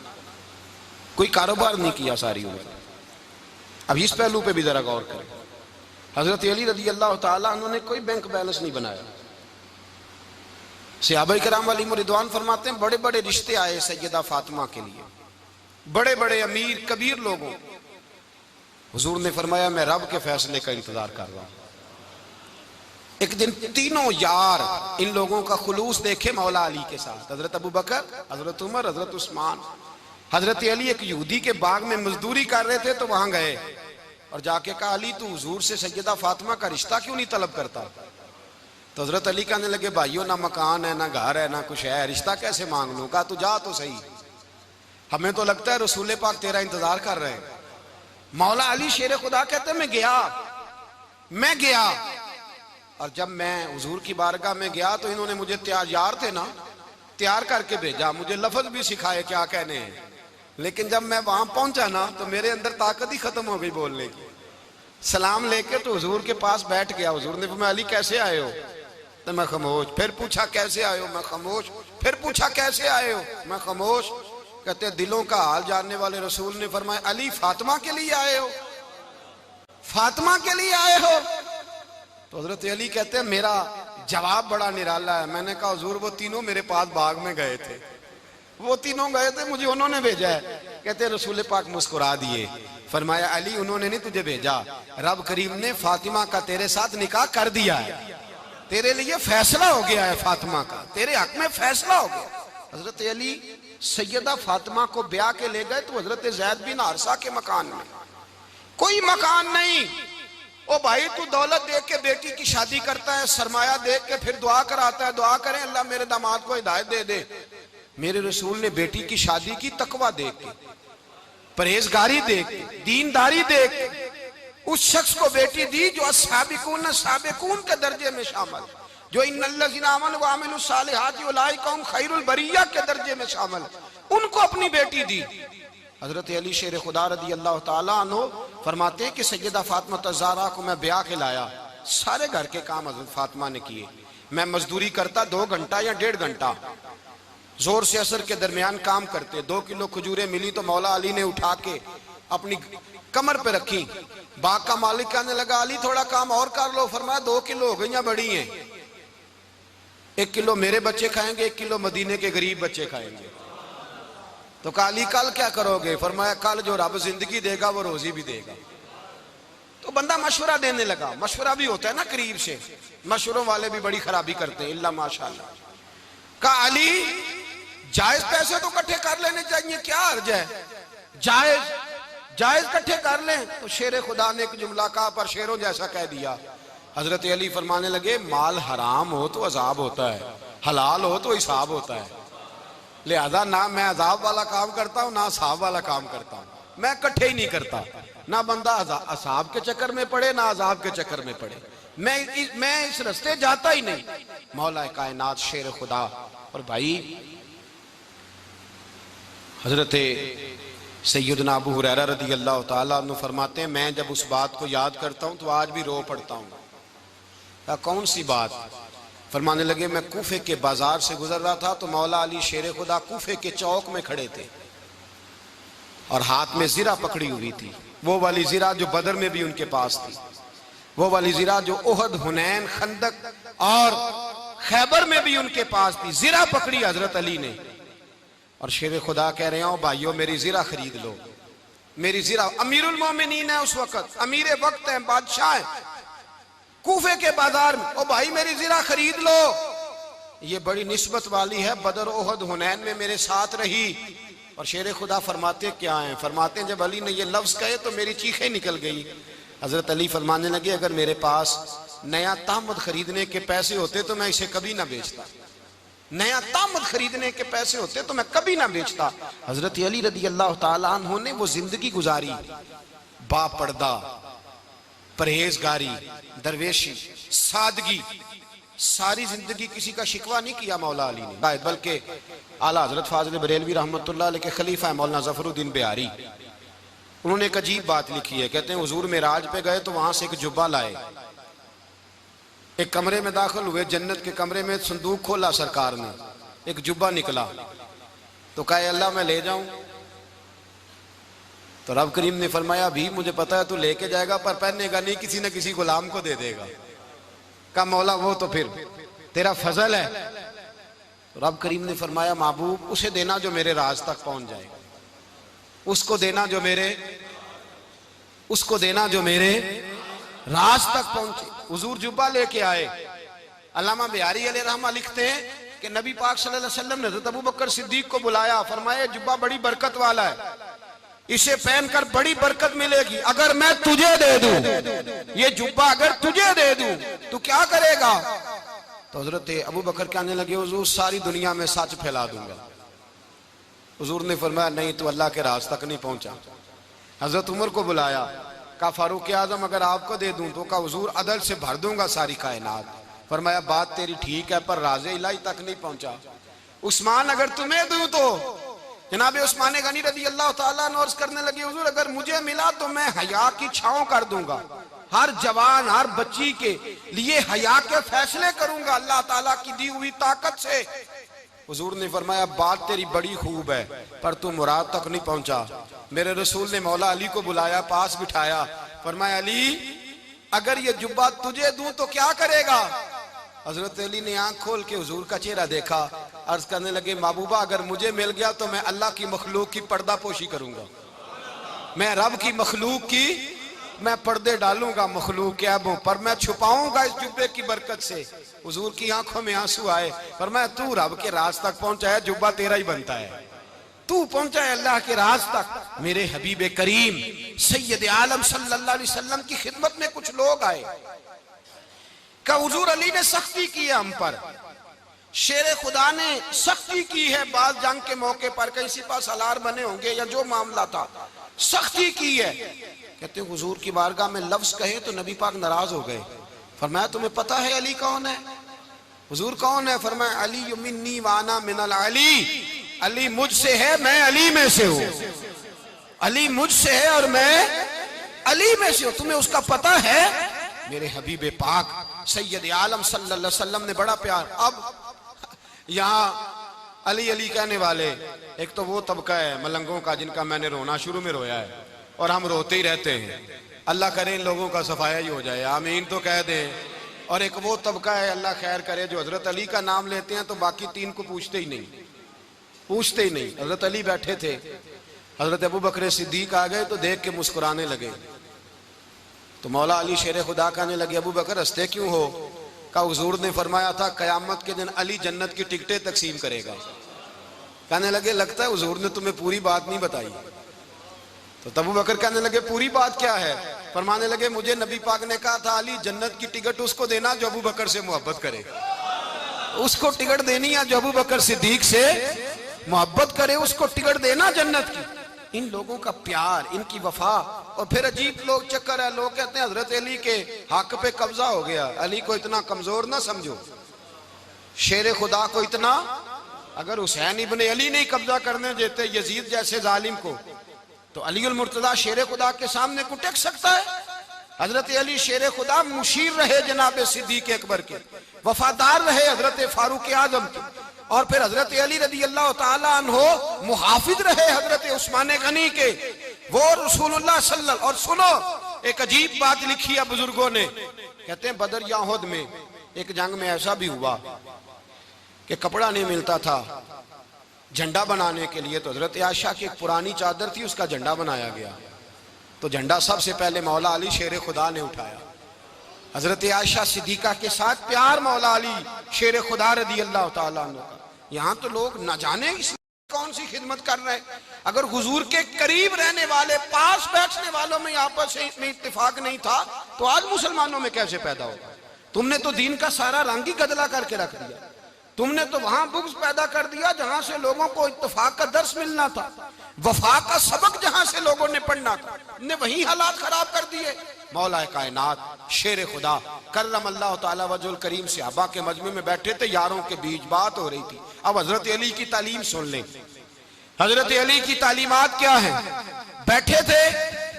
کوئی کاروبار نہیں کیا ساری عمر۔ اب اس پہلو پہ بھی ذرا غور کریں، حضرت علی رضی اللہ تعالیٰ انہوں نے کوئی بینک بیلنس نہیں بنایا۔ صحابہ کرام علیہم رضوان فرماتے ہیں بڑے بڑے رشتے آئے سیدہ فاطمہ کے لیے، بڑے بڑے امیر کبیر لوگوں، حضور نے فرمایا میں رب کے فیصلے کا انتظار کر رہا ہوں۔ ایک دن تینوں یار ان لوگوں کا خلوص دیکھے مولا علی کے ساتھ، حضرت ابوبکر، حضرت عمر، حضرت عثمان، حضرت علی ایک یہودی کے باغ میں مزدوری کر رہے تھے تو وہاں گئے اور جا کے کہا علی تو حضور سے سیدہ فاطمہ کا رشتہ کیوں نہیں طلب کرتا؟ تو حضرت علی کہنے لگے بھائیو نہ مکان ہے نہ گھر ہے نہ کچھ ہے، رشتہ کیسے مانگ لوں؟ کہا تو جا تو صحیح، ہمیں تو لگتا ہے رسول پاک تیرا انتظار کر رہے ہیں۔ مولا علی شیر خدا کہتے ہیں میں گیا اور جب میں حضور کی بارگاہ میں گیا تو انہوں نے مجھے یار تھے نا تیار کر کے بھیجا، مجھے لفظ بھی سکھائے کیا کہنے ہیں، لیکن جب میں وہاں پہنچا نا تو میرے اندر طاقت ہی ختم ہو گئی بولنے کی۔ سلام لے کے تو حضور کے پاس بیٹھ گیا، حضور نے فرمایا علی کیسے آئے ہو؟ تو میں خاموش، پھر پوچھا کیسے آئے ہو؟ میں خاموش، پھر پوچھا کیسے آئے ہو؟ میں خاموش۔ کہتے دلوں کا حال جاننے والے رسول نے فرمایا علی فاطمہ کے لیے آئے ہو؟ فاطمہ کے لیے آئے ہو؟ تو حضرت علی کہتے ہیں میرا جواب بڑا نرالا ہے، میں نے کہا حضور وہ تینوں میرے پاس باغ میں گئے تھے، وہ تینوں گئے تھے، مجھے انہوں نے بھیجا ہے۔ کہتے رسول پاک مسکرا دیے، فرمایا علی انہوں نے نہیں تجھے بھیجا، رب کریم نے فاطمہ کا تیرے ساتھ نکاح کر دیا ہے، تیرے لیے فیصلہ ہو گیا ہے، فاطمہ کا تیرے حق میں فیصلہ ہو گیا۔ حضرت علی سیدہ فاطمہ کو بیاہ کے لے گئے تو حضرت زید بن حارثہ کے مکان میں، کوئی مکان نہیں۔ او بھائی تو دولت دیکھ کے بیٹی کی شادی کرتا ہے، سرمایہ دیکھ کے پھر دعا کراتا ہے، دعا کریں اللہ میرے داماد کو ہدایت دے دے۔ میرے رسول نے بیٹی کی شادی کی تقوی دیکھ کے، پرہیزگاری دیکھ کے، دینداری دیکھ کے، اس شخص کو بیٹی دی جو السابقون السابقون کے درجے میں شامل، جو ان الذین آمنوا وعملوا الصالحات اولئک هم خیر البریہ کے درجے میں شامل، ان کو اپنی بیٹی دی۔ حضرت علی شیر خدا رضی اللہ تعالیٰ عنہ فرماتے ہیں کہ سیدہ فاطمہ الزہرا کو میں بیاہ کے لایا، سارے گھر کے کام حضرت فاطمہ نے کیے، میں مزدوری کرتا 2 گھنٹہ یا 1.5 گھنٹہ، زور سے عصر کے درمیان کام کرتے، 2 کلو کھجوریں ملی تو مولا علی نے اٹھا کے اپنی کمر پہ رکھی، باغ کا مالک کہنے لگا علی تھوڑا کام اور کر لو، فرمایا 2 کلو ہو گئیں بڑی ہیں، 1 کلو میرے بچے کھائیں گے، 1 کلو مدینے کے غریب بچے کھائیں گے۔ تو کہا علی کل کیا کرو گے؟ فرمایا کل جو رب زندگی دے گا وہ روزی بھی دے گا۔ تو بندہ مشورہ دینے لگا، مشورہ بھی ہوتا ہے نا قریب سے، مشوروں والے بھی بڑی خرابی کرتے ہیں اللہ ماشاءاللہ۔ کہا علی جائز پیسے تو کٹھے کر لینے چاہیے، کیا حرج ہے، جائز کٹھے کر لیں۔ تو شیر خدا نے ایک جملہ کہا پر شیروں جیسا کہہ دیا۔ حضرت علی فرمانے لگے مال حرام ہو تو عذاب ہوتا ہے، حلال ہو تو حساب ہوتا ہے، لہذا نہ میں عذاب والا کام کرتا ہوں نہ حساب والا کام کرتا ہوں، میں کٹھے ہی نہیں کرتا، نہ بندہ حساب کے چکر میں پڑے نہ عذاب کے چکر میں پڑے، میں اس رستے جاتا ہی نہیں۔ مولا کائنات شیر خدا۔ اور بھائی حضرت سیدنا ابو ہریرہ رضی اللہ تعالیٰ عنہ فرماتے ہیں میں جب اس بات کو یاد کرتا ہوں تو آج بھی رو پڑتا ہوں۔ کون سی بات؟ فرمانے لگے میں کوفے کے بازار سے گزر رہا تھا تو مولا علی شیر خدا کوفے کے چوک میں کھڑے تھے اور ہاتھ میں زرہ پکڑی ہوئی تھی، وہ والی زرہ جو بدر میں بھی ان کے پاس تھی، وہ والی زرہ جو احد، حنین، خندق اور خیبر میں بھی ان کے پاس تھی، زرہ پکڑی حضرت علی نے اور شیر خدا کہہ رہے ہیں بھائیو میری زرہ خرید لو، میری زرہ، امیر المومنین ہے اس وقت، امیر وقت ہیں، بادشاہ ہیں، کوفے کے بازار میں، او بھائی میری زرہ خرید لو، یہ بڑی نسبت والی ہے، بدر، احد، حنین میں میرے ساتھ رہی۔ اور شیر خدا فرماتے کیا ہیں؟ فرماتے ہیں جب علی نے یہ لفظ کہے تو میری چیخیں نکل گئی۔ حضرت علی فرمانے لگے اگر میرے پاس نیا تامد خریدنے کے پیسے ہوتے تو میں اسے کبھی نہ بیچتا، نیا تامد خریدنے کے پیسے ہوتے تو میں کبھی نہ بیچتا۔ حضرت علی رضی اللہ تعالیٰ عنہ نے وہ زندگی گزاری، با پردہ، پرہیزگاری، درویشی، سادگی، ساری زندگی کسی کا شکوہ نہیں کیا مولا علی نے، بلکہ اعلیٰ حضرت فاضل بریلوی رحمۃ اللہ علیہ کے خلیفہ مولانا ظفر الدین بہاری، انہوں نے ایک عجیب بات لکھی ہے، کہتے ہیں حضور معراج پہ گئے تو وہاں سے ایک جبہ لائے، ایک کمرے میں داخل ہوئے، جنت کے کمرے میں صندوق کھولا سرکار نے، ایک جبہ نکلا تو کہا اللہ میں لے جاؤں؟ تو رب کریم نے فرمایا بھی مجھے پتا ہے تو لے کے جائے گا پر پہننے گا نہیں، کسی نہ کسی غلام کو دے دے گا۔ کہا مولا وہ تو پھر تیرا فضل ہے۔ تو رب کریم نے فرمایا محبوب اسے دینا جو میرے راز تک پہنچ جائے گا۔ اس کو دینا جو میرے راز تک پہنچے۔ حضور جبہ لے کے آئے۔ علامہ بہاری علیہ رحمہ لکھتے ہیں کہ نبی پاک صلی اللہ علیہ وسلم نے حضرت ابوبکر صدیق کو بلایا، فرمایا جبہ بڑی برکت والا ہے، اسے پہن کر بڑی برکت ملے گی، اگر میں تجھے دے دوں، یہ جبہ اگر تجھے دے دوں تو کیا کرے گا؟ تو حضرت ابوبکر کہنے لگے حضور ساری دنیا میں سچ پھیلا دوں گا۔ حضور نے فرمایا نہیں، تو اللہ کے راز تک نہیں پہنچا۔ حضرت عمر کو بلایا، کہا فاروق اعظم اگر آپ کو دے دوں تو کہا حضور عدل سے بھر دوں گا ساری کائنات۔ فرمایا بات تیری ٹھیک ہے پر راز الہی تک نہیں پہنچا۔ عثمان اگر تمہیں دوں تو جناب عثمان غنی رضی اللہ تعالیٰ عنہ عرض کرنے لگے حضور اگر مجھے ملا تو میں حیا کی چھاؤں کر دوں گا، ہر جوان ہر بچی کے لیے حیا کے فیصلے کروں گا اللہ تعالیٰ کی دی ہوئی طاقت سے۔ حضور نے فرمایا بات تیری بڑی خوب ہے پر تو مراد تک نہیں پہنچا۔ میرے رسول نے مولا علی کو بلایا، پاس بٹھایا، فرمایا علی اگر یہ جبہ تجھے دوں تو کیا کرے گا؟ حضرت علی نے آنکھ کھول کے حضور کا چہرہ دیکھا، عرض کرنے لگے محبوبہ اگر مجھے مل گیا تو میں اللہ کی مخلوق کی پردہ پوشی کروں گا، میں رب کی مخلوق کی میں پردے ڈالوں گا، مخلوق کے عیبوں پر میں چھپاؤں گا اس جبے کی برکت سے۔ حضور کی آنکھوں میں آنسو آئے، فرمایا تو رب کے راز تک پہنچا ہے، جبہ تیرا ہی بنتا ہے، تو پہنچا ہے اللہ کے راز تک۔ میرے حبیب کریم سید عالم صلی اللہ علیہ وسلم کی خدمت میں کچھ لوگ آئے کہ حضور علی نے سختی کی ہے ہم پر، شیر خدا نے سختی کی ہے، بعض جنگ کے موقع پر کہیں سپہ سالار بنے ہوں گے یا جو معاملہ تھا سختی کی ہے۔ کہتے ہیں حضور کی بارگاہ میں لفظ کہے تو نبی پاک ناراض ہو گئے۔ فرمایا تمہیں پتا ہے علی کون ہے؟ حضور کون ہے؟ فرمایا علی منی وانا من العلی، علی مجھ سے ہے میں علی میں سے ہوں، علی مجھ سے ہے اور میں علی میں سے ہوں، تمہیں اس کا پتہ ہے؟ میرے حبیب پاک سید عالم صلی اللہ علیہ وسلم نے بڑا پیار۔ اب یہاں علی علی کہنے والے ایک تو وہ طبقہ ہے ملنگوں کا جن کا میں نے رونا شروع میں رویا ہے اور ہم روتے ہی رہتے ہیں، اللہ کرے ان لوگوں کا صفایا ہی ہو جائے، آمین تو کہہ دیں۔ اور ایک وہ طبقہ ہے اللہ خیر کرے جو حضرت علی کا نام لیتے ہیں تو باقی تین کو پوچھتے ہی نہیں۔ حضرت علی بیٹھے تھے، حضرت ابوبکر صدیق آ گئے تو دیکھ کے مسکرانے لگے، تو مولا علی شیر خدا کہنے لگے ابوبکر ہنستے کیوں ہو؟ کہا حضور نے فرمایا تھا قیامت کے دن علی جنت کی ٹکٹیں تقسیم کرے گا۔ کہنے لگے لگتا ہے حضور نے تمہیں پوری بات نہیں بتائی۔ تو ابوبکر کہنے لگے پوری بات کیا ہے؟ فرمانے لگے مجھے نبی پاک نے کہا تھا علی جنت کی ٹکٹ اس کو دینا جو ابوبکر سے محبت کرے، اس کو ٹکٹ دینی ہے جو ابوبکر صدیق سے محبت کرے، اس کو ٹکٹ دینا جنت کی۔ ان لوگوں کا پیار، ان کی وفا، اور پھر عجیب لوگ چکر ہے، لوگ کہتے ہیں حضرت علی کے حق پہ قبضہ ہو گیا، علی کو اتنا کمزور نہ سمجھو، شیر خدا کو اتنا، اگر حسین ابن علی نہیں قبضہ کرنے دیتے یزید جیسے ظالم کو تو علی المرتضی شیر خدا کے سامنے کو ٹک سکتا ہے؟ حضرت علی شیر خدا مشیر رہے جناب صدیق اکبر کے، وفادار رہے حضرت فاروق اعظم کے، اور پھر حضرت علی رضی اللہ تعالیٰ عنہ محافظ رہے حضرت عثمان غنی کے، وہ رسول اللہ صلی اللہ علیہ وسلم۔ اور سنو ایک عجیب بات لکھی ہے بزرگوں نے، کہتے ہیں بدر یا احد میں ایک جنگ میں ایسا بھی ہوا کہ کپڑا نہیں ملتا تھا جھنڈا بنانے کے لیے، تو حضرت عائشہ کی ایک پرانی چادر تھی اس کا جھنڈا بنایا گیا، تو جھنڈا سب سے پہلے مولا علی شیر خدا نے اٹھایا۔ حضرت عائشہ صدیقہ کے ساتھ پیار مولا علی شیر خدا رضی اللہ تعالیٰ عنہ کا۔ یہاں تو لوگ نہ جانے اس کون سی خدمت کر رہے، اگر حضور کے قریب رہنے والے پاس بیٹھنے والوں میں آپس میں اتفاق نہیں تھا تو آج مسلمانوں میں کیسے پیدا ہوگا؟ تم نے تو دین کا سارا رنگ ہی گدلا کر کے رکھ دیا، تم نے تو وہاں بغض پیدا کر دیا جہاں سے لوگوں کو اتفاق کا درس ملنا تھا، وفا کا سبق جہاں سے لوگوں نے پڑھنا تھا، نے وہی حالات خراب کر دیے۔ مولا کائنات شیر خدا کرم اللہ تعالیٰ وجہ الکریم صحابہ کے مجمع میں بیٹھے تھے، یاروں کے بیچ بات ہو رہی تھی۔ اب حضرت علی کی تعلیم سن لیں، حضرت علی کی تعلیمات کیا ہیں؟ بیٹھے تھے،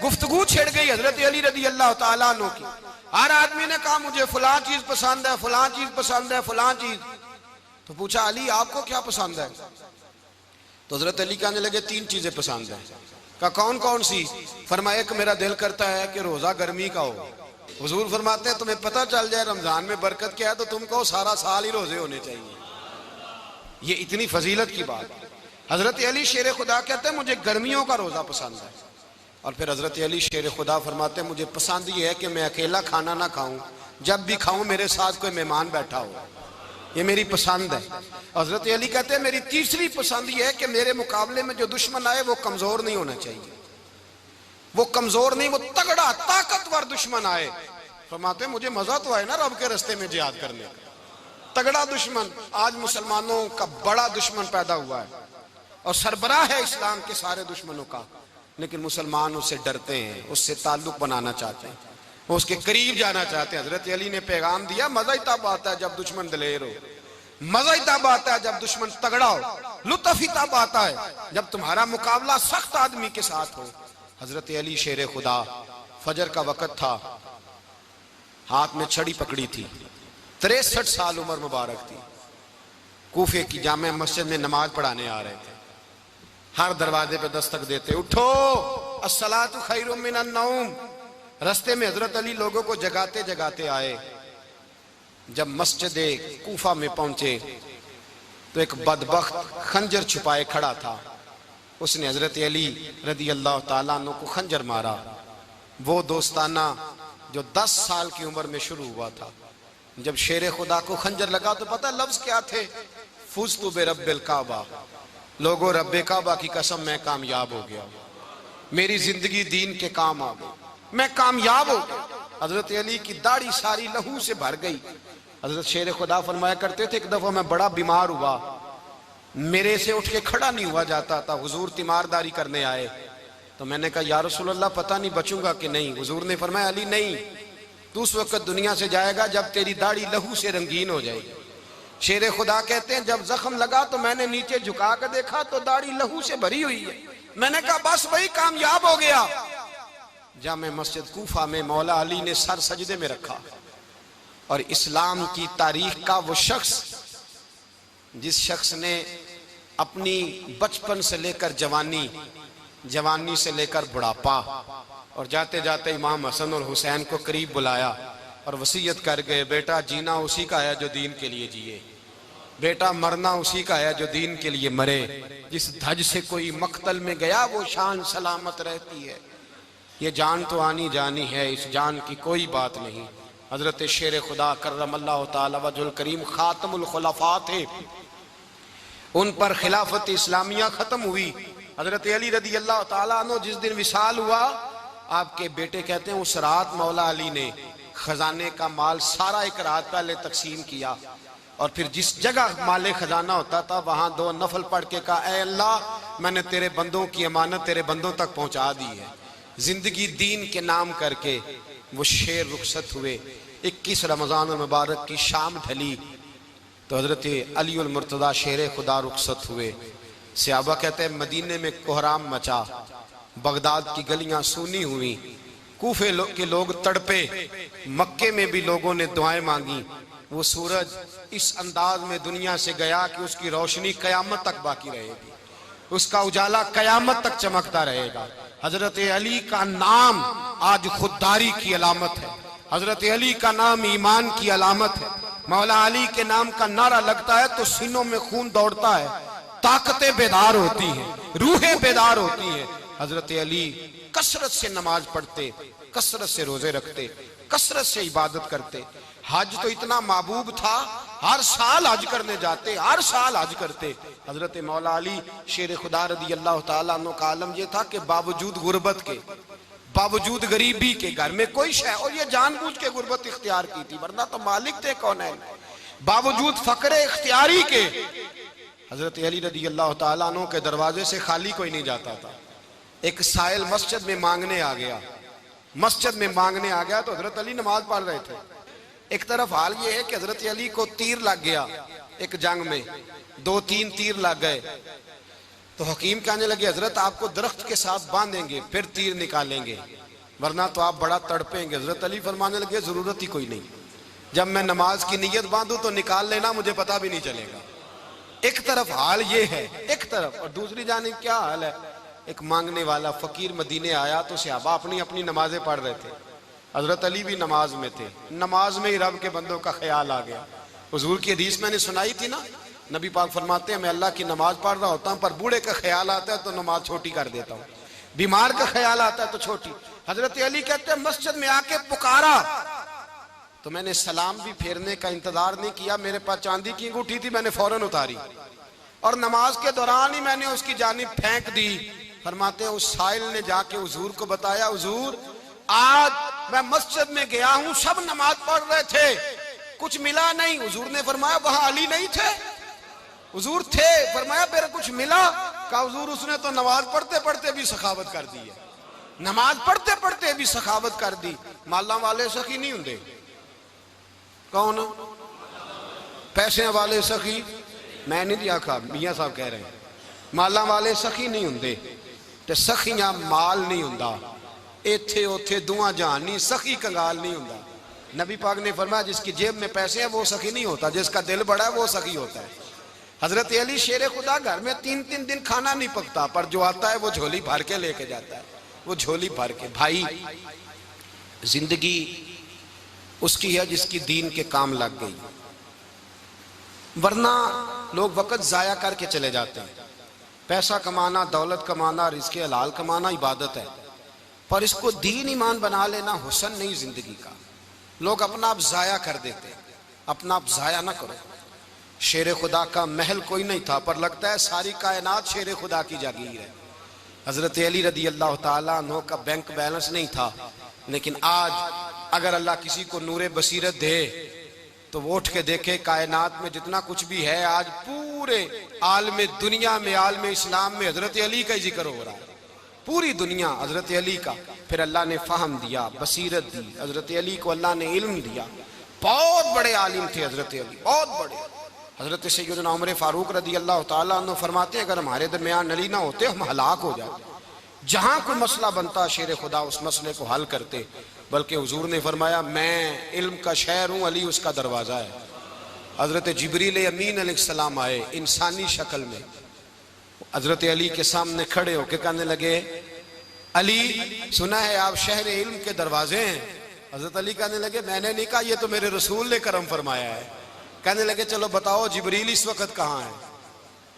گفتگو چھڑ گئی حضرت علی رضی اللہ تعالیٰ عنہ کی، ہر آدمی نے کہا مجھے فلاں چیز پسند ہے، فلاں چیز پسند ہے، فلاں چیز۔ تو پوچھا علی آپ کو کیا پسند ہے؟ تو حضرت علی کہنے لگے تین چیزیں پسند ہیں۔ کہا کون کون سی؟ فرمایا ایک میرا دل کرتا ہے کہ روزہ گرمی کا ہو، حضور فرماتے ہیں تمہیں پتہ چل جائے رمضان میں برکت کیا ہے تو تم کو سارا سال ہی روزے ہونے چاہیے، یہ اتنی فضیلت کی بات۔ حضرت علی شیر خدا کہتے ہیں مجھے گرمیوں کا روزہ پسند ہے، اور پھر حضرت علی شیر خدا فرماتے ہیں مجھے پسند یہ ہے کہ میں اکیلا کھانا نہ کھاؤں، جب بھی کھاؤں میرے ساتھ کوئی مہمان بیٹھا ہو، یہ میری پسند ہے۔ حضرت علی کہتے ہیں میری تیسری پسند یہ ہے کہ میرے مقابلے میں جو دشمن آئے وہ کمزور نہیں ہونا چاہیے، وہ کمزور نہیں، وہ تگڑا طاقتور دشمن آئے۔ فرماتے ہیں مجھے مزہ تو آئے نا رب کے رستے میں جہاد کرنے کا، تگڑا دشمن۔ آج مسلمانوں کا بڑا دشمن پیدا ہوا ہے اور سربراہ ہے اسلام کے سارے دشمنوں کا، لیکن مسلمان اس سے ڈرتے ہیں، اس سے تعلق بنانا چاہتے ہیں، وہ اس کے قریب جانا چاہتے ہیں۔ حضرت علی نے پیغام دیا مزہ ہی تب آتا ہے جب دشمن دلیر ہو، مزہ ہی تب آتا ہے جب دشمن تگڑا ہو، لطف ہی تب آتا ہے جب تمہارا مقابلہ سخت آدمی کے ساتھ ہو۔ حضرت علی شیر خدا، فجر کا وقت تھا، ہاتھ میں چھڑی پکڑی تھی، 63 سال عمر مبارک تھی، کوفے کی جامع مسجد میں نماز پڑھانے آ رہے تھے، ہر دروازے پہ دستک دیتے اٹھو الصلاۃ خیر من النوم۔ رستے میں حضرت علی لوگوں کو جگاتے جگاتے آئے، جب مسجد کوفہ میں پہنچے تو ایک بدبخت خنجر چھپائے کھڑا تھا، اس نے حضرت علی رضی اللہ تعالیٰ عنہ کو خنجر مارا، وہ دوستانہ جو 10 سال کی عمر میں شروع ہوا تھا۔ جب شیر خدا کو خنجر لگا تو پتہ لفظ کیا تھے؟ فزت برب الکعبہ، لوگوں رب کعبہ کی قسم میں کامیاب ہو گیا، میری زندگی دین کے کام آ گئی، میں کامیاب ہو گیا۔ حضرت علی کی داڑھی ساری لہو سے بھر گئی۔ حضرت شیر خدا فرمایا کرتے تھے ایک دفعہ میں بڑا بیمار ہوا، میرے سے اٹھ کے کھڑا نہیں ہوا جاتا تھا، حضور تیمارداری کرنے آئے تو میں نے کہا یا رسول اللہ پتہ نہیں بچوں گا کہ نہیں۔ حضور نے فرمایا علی نہیں، تو اس وقت دنیا سے جائے گا جب تیری داڑھی لہو سے رنگین ہو جائے گی۔ شیر خدا کہتے ہیں جب زخم لگا تو میں نے نیچے جھکا کر دیکھا تو داڑھی لہو سے بھری ہوئی ہے، میں نے کہا بس وہی کامیاب ہو گیا۔ جامع مسجد کوفہ میں مولا علی نے سر سجدے میں رکھا، اور اسلام کی تاریخ کا وہ شخص جس شخص نے اپنی بچپن سے لے کر جوانی، جوانی سے لے کر بڑھاپا، اور جاتے جاتے امام حسن اور حسین کو قریب بلایا اور وصیت کر گئے بیٹا جینا اسی کا ہے جو دین کے لیے جیے، بیٹا مرنا اسی کا ہے جو دین کے لیے مرے، جس دھج سے کوئی مقتل میں گیا وہ شان سلامت رہتی ہے، یہ جان تو آنی جانی ہے، اس جان کی کوئی بات نہیں۔ حضرت شیر خدا کرم اللہ تعالی وجہ الکریم خاتم الخلفاء تھے، ان پر خلافت اسلامیہ ختم ہوئی۔ حضرت علی رضی اللہ تعالیٰ عنہ جس دن وصال ہوا، آپ کے بیٹے کہتے ہیں اس رات مولا علی نے خزانے کا مال سارا ایک رات پہلے تقسیم کیا، اور پھر جس جگہ مال خزانہ ہوتا تھا وہاں 2 نفل پڑھ کے کہا اے اللہ میں نے تیرے بندوں کی امانت تیرے بندوں تک پہنچا دی ہے۔ زندگی دین کے نام کر کے وہ شیر رخصت ہوئے۔ 21 رمضان المبارک کی شام ڈھلی تو حضرت علی المرتضیٰ شیر خدا رخصت ہوئے۔ صحابہ کہتے ہیں مدینے میں کوہرام مچا، بغداد کی گلیاں سونی ہوئی، کوفے کے لوگ تڑپے، مکے میں بھی لوگوں نے دعائیں مانگی۔ وہ سورج اس انداز میں دنیا سے گیا کہ اس کی روشنی قیامت تک باقی رہے گی، اس کا اجالا قیامت تک چمکتا رہے گا۔ حضرت علی کا نام آج خودداری کی علامت ہے، حضرت علی کا نام ایمان کی علامت ہے۔ مولا علی کے نام کا نعرہ لگتا ہے تو سینوں میں خون دوڑتا ہے، طاقتیں بیدار ہوتی ہیں، روحیں بیدار ہوتی ہیں۔ حضرت علی کثرت سے نماز پڑھتے، کثرت سے روزے رکھتے، کثرت سے عبادت کرتے۔ حج تو اتنا محبوب تھا، ہر سال حج کرنے جاتے، ہر سال حج کرتے۔ حضرت مولا علی شیر خدا رضی اللہ تعالیٰ عنہ کا عالم یہ تھا کہ باوجود غربت کے، باوجود غریبی کے، گھر میں کوئی شے، اور یہ جان بوجھ کے غربت اختیار کی تھی ورنہ تو مالک تھے کونین، باوجود فقر اختیاری کے حضرت علی رضی اللہ تعالیٰ عنہ کے دروازے سے خالی کوئی نہیں جاتا تھا۔ ایک سائل مسجد میں مانگنے آ گیا، مسجد میں مانگنے آ گیا تو حضرت علی نماز پڑھ رہے تھے۔ ایک طرف حال یہ ہے کہ حضرت علی کو تیر لگ گیا ایک جنگ میں، 2-3 تیر لگ گئے تو حکیم کہنے لگے حضرت آپ کو درخت کے ساتھ باندھیں گے پھر تیر نکالیں گے ورنہ تو آپ بڑا تڑپیں گے۔ حضرت علی فرمانے لگے ضرورت ہی کوئی نہیں، جب میں نماز کی نیت باندھوں تو نکال لینا، مجھے پتہ بھی نہیں چلے گا۔ ایک طرف حال یہ ہے، ایک طرف، اور دوسری جانب کیا حال ہے؟ ایک مانگنے والا فقیر مدینے آیا تو صحابہ اپنی اپنی نمازیں پڑھ رہے تھے، حضرت علی بھی نماز میں تھے، نماز میں ہی رب کے بندوں کا خیال آ گیا۔ حضور کی حدیث میں نے سنائی تھی نا، نبی پاک فرماتے ہیں میں اللہ کی نماز پڑھ رہا ہوتا ہوں پر بوڑھے کا خیال آتا ہے تو نماز چھوٹی کر دیتا ہوں، بیمار کا خیال آتا ہے تو چھوٹی۔ حضرت علی کہتے ہیں مسجد میں آ کے پکارا تو میں نے سلام بھی پھیرنے کا انتظار نہیں کیا، میرے پاس چاندی کی انگوٹھی تھی، میں نے فوراً اتاری اور نماز کے دوران ہی میں نے اس کی جانب پھینک دی۔ فرماتے ہیں اس سائل نے جا کے حضور کو بتایا، حضور آج میں مسجد میں گیا ہوں، سب نماز پڑھ رہے تھے، کچھ ملا نہیں۔ حضور نے فرمایا وہاں علی نہیں تھے؟ حضور تھے۔ فرمایا پھر کچھ ملا؟ کہا حضور اس نے تو نماز پڑھتے پڑھتے بھی سخاوت کر دی ہے، نماز پڑھتے پڑھتے بھی سخاوت کر دی۔ مالاں والے سخی نہیں ہوندے؟ کون؟ پیسے والے سخی؟ میں نہیں دیا کہا، میاں صاحب کہہ رہے ہیں مالاں والے سخی نہیں ہوندے تے سخیاں مال نہیں ہوندا، ایتھے اوتھے دعا جہان نہیں، سخی کنگال نہیں ہوندا۔ نبی پاک نے فرمایا جس کی جیب میں پیسے ہیں وہ سخی نہیں ہوتا، جس کا دل بڑا ہے وہ سخی ہوتا ہے۔ حضرت علی شیر خدا گھر میں 3 دن کھانا نہیں پکتا، پر جو آتا ہے وہ جھولی بھر کے لے کے جاتا ہے، وہ جھولی بھر کے۔ بھائی زندگی اس کی ہے جس کی دین کے کام لگ گئی، ورنہ لوگ وقت ضائع کر کے چلے جاتے ہیں۔ پیسہ کمانا، دولت کمانا، رزق حلال کمانا عبادت ہے، پر اس کو دین ایمان بنا لینا حسن نہیں زندگی کا۔ لوگ اپنا آپ ضائع کر دیتے ہیں، اپنا آپ ضائع نہ کرو۔ شیر خدا کا محل کوئی نہیں تھا، پر لگتا ہے ساری کائنات شیر خدا کی جاگیر ہے۔ حضرت علی رضی اللہ تعالیٰ عنہ کا بینک بیلنس نہیں تھا، لیکن آج اگر اللہ کسی کو نور بصیرت دے تو وہ اٹھ کے دیکھے کائنات میں جتنا کچھ بھی ہے، آج پورے عالم دنیا میں، عالم اسلام میں حضرت علی کا ہی ذکر ہو رہا ہے، پوری دنیا حضرت علی کا۔ پھر اللہ نے فہم دیا، بصیرت دی، حضرت علی کو اللہ نے علم دیا۔ بہت بڑے عالم تھے حضرت علی، بہت بڑے۔ حضرت سیدنا عمر فاروق رضی اللہ تعالیٰ عنہ فرماتے ہیں اگر ہمارے درمیان علی نہ ہوتے ہم ہلاک ہو جاتے، جہاں کوئی مسئلہ بنتا شیر خدا اس مسئلے کو حل کرتے۔ بلکہ حضور نے فرمایا میں علم کا شہر ہوں، علی اس کا دروازہ ہے۔ حضرت جبریل امین علیہ السلام آئے انسانی شکل میں، حضرت علی کے سامنے کھڑے ہو کے کہنے لگے علی سنا ہے آپ شہر علم کے دروازے ہیں؟ حضرت علی کہنے لگے میں نے نہیں کہا، یہ تو میرے رسول نے کرم فرمایا ہے۔ کہنے لگے چلو بتاؤ جبریل اس وقت کہاں ہے؟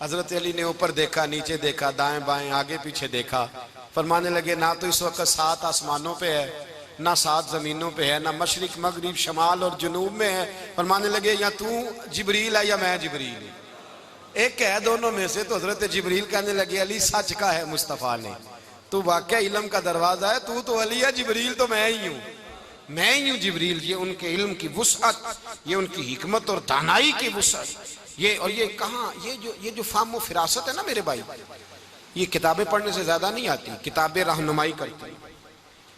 حضرت علی نے اوپر دیکھا، نیچے دیکھا، دائیں بائیں آگے پیچھے دیکھا، فرمانے لگے نہ تو اس وقت 7 آسمانوں پہ ہے، نہ 7 زمینوں پہ ہے، نہ مشرق مغرب شمال اور جنوب میں ہے۔ فرمانے لگے یا تو جبریل ہے یا میں جبریل ہوں، ایک ہے دونوں میں سے۔ تو حضرت جبریل کہنے لگے علی سچ کا ہے مصطفیٰ نے، تو واقعہ علم کا دروازہ ہے، تو علی ہے، جبریل تو میں ہی ہوں، میں ہی ہوں جبریل۔ یہ ان کے علم کی وسعت، یہ ان کی حکمت اور دانائی کی وسعت، یہ کہاں یہ جو فہم و فراست ہے نا میرے بھائی، یہ کتابیں پڑھنے سے زیادہ نہیں آتی، کتابیں رہنمائی کرتی ہیں۔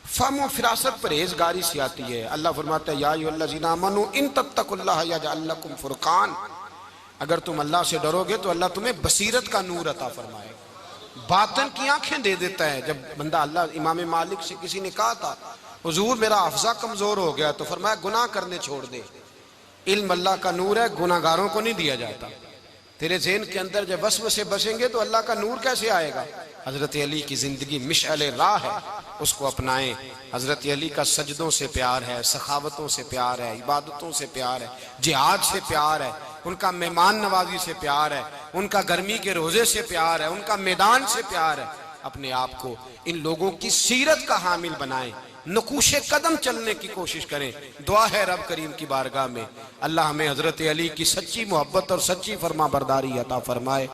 فہم و فراست پرہیزگاری سے آتی ہے۔ اللہ فرماتا ہے یا ایھا الذین آمنوا ان تتقوا اللہ یجعل لکم فرقان، اگر تم اللہ سے ڈرو گے تو اللہ تمہیں بصیرت کا نور عطا فرمائے، باطن کی آنکھیں دے دیتا ہے۔ جب بندہ اللہ، امام مالک سے کسی نے کہا تھا حضور میرا حافظہ کمزور ہو گیا، تو فرمایا گناہ کرنے چھوڑ دے، علم اللہ کا نور ہے، گناہ گاروں کو نہیں دیا جاتا۔ تیرے ذہن کے اندر جب وسوسے بسیں گے تو اللہ کا نور کیسے آئے گا؟ حضرت علی کی زندگی مشعل راہ ہے، اس کو اپنائیں۔ حضرت علی کا سجدوں سے پیار ہے، سخاوتوں سے پیار ہے، عبادتوں سے پیار ہے، جہاد سے پیار ہے، ان کا مہمان نوازی سے پیار ہے، ان کا گرمی کے روزے سے پیار ہے، ان کا میدان سے پیار ہے۔ اپنے آپ کو ان لوگوں کی سیرت کا حامل بنائیں، نقوش قدم چلنے کی کوشش کریں۔ دعا ہے رب کریم کی بارگاہ میں اللہ ہمیں حضرت علی کی سچی محبت اور سچی فرما برداری عطا فرمائے۔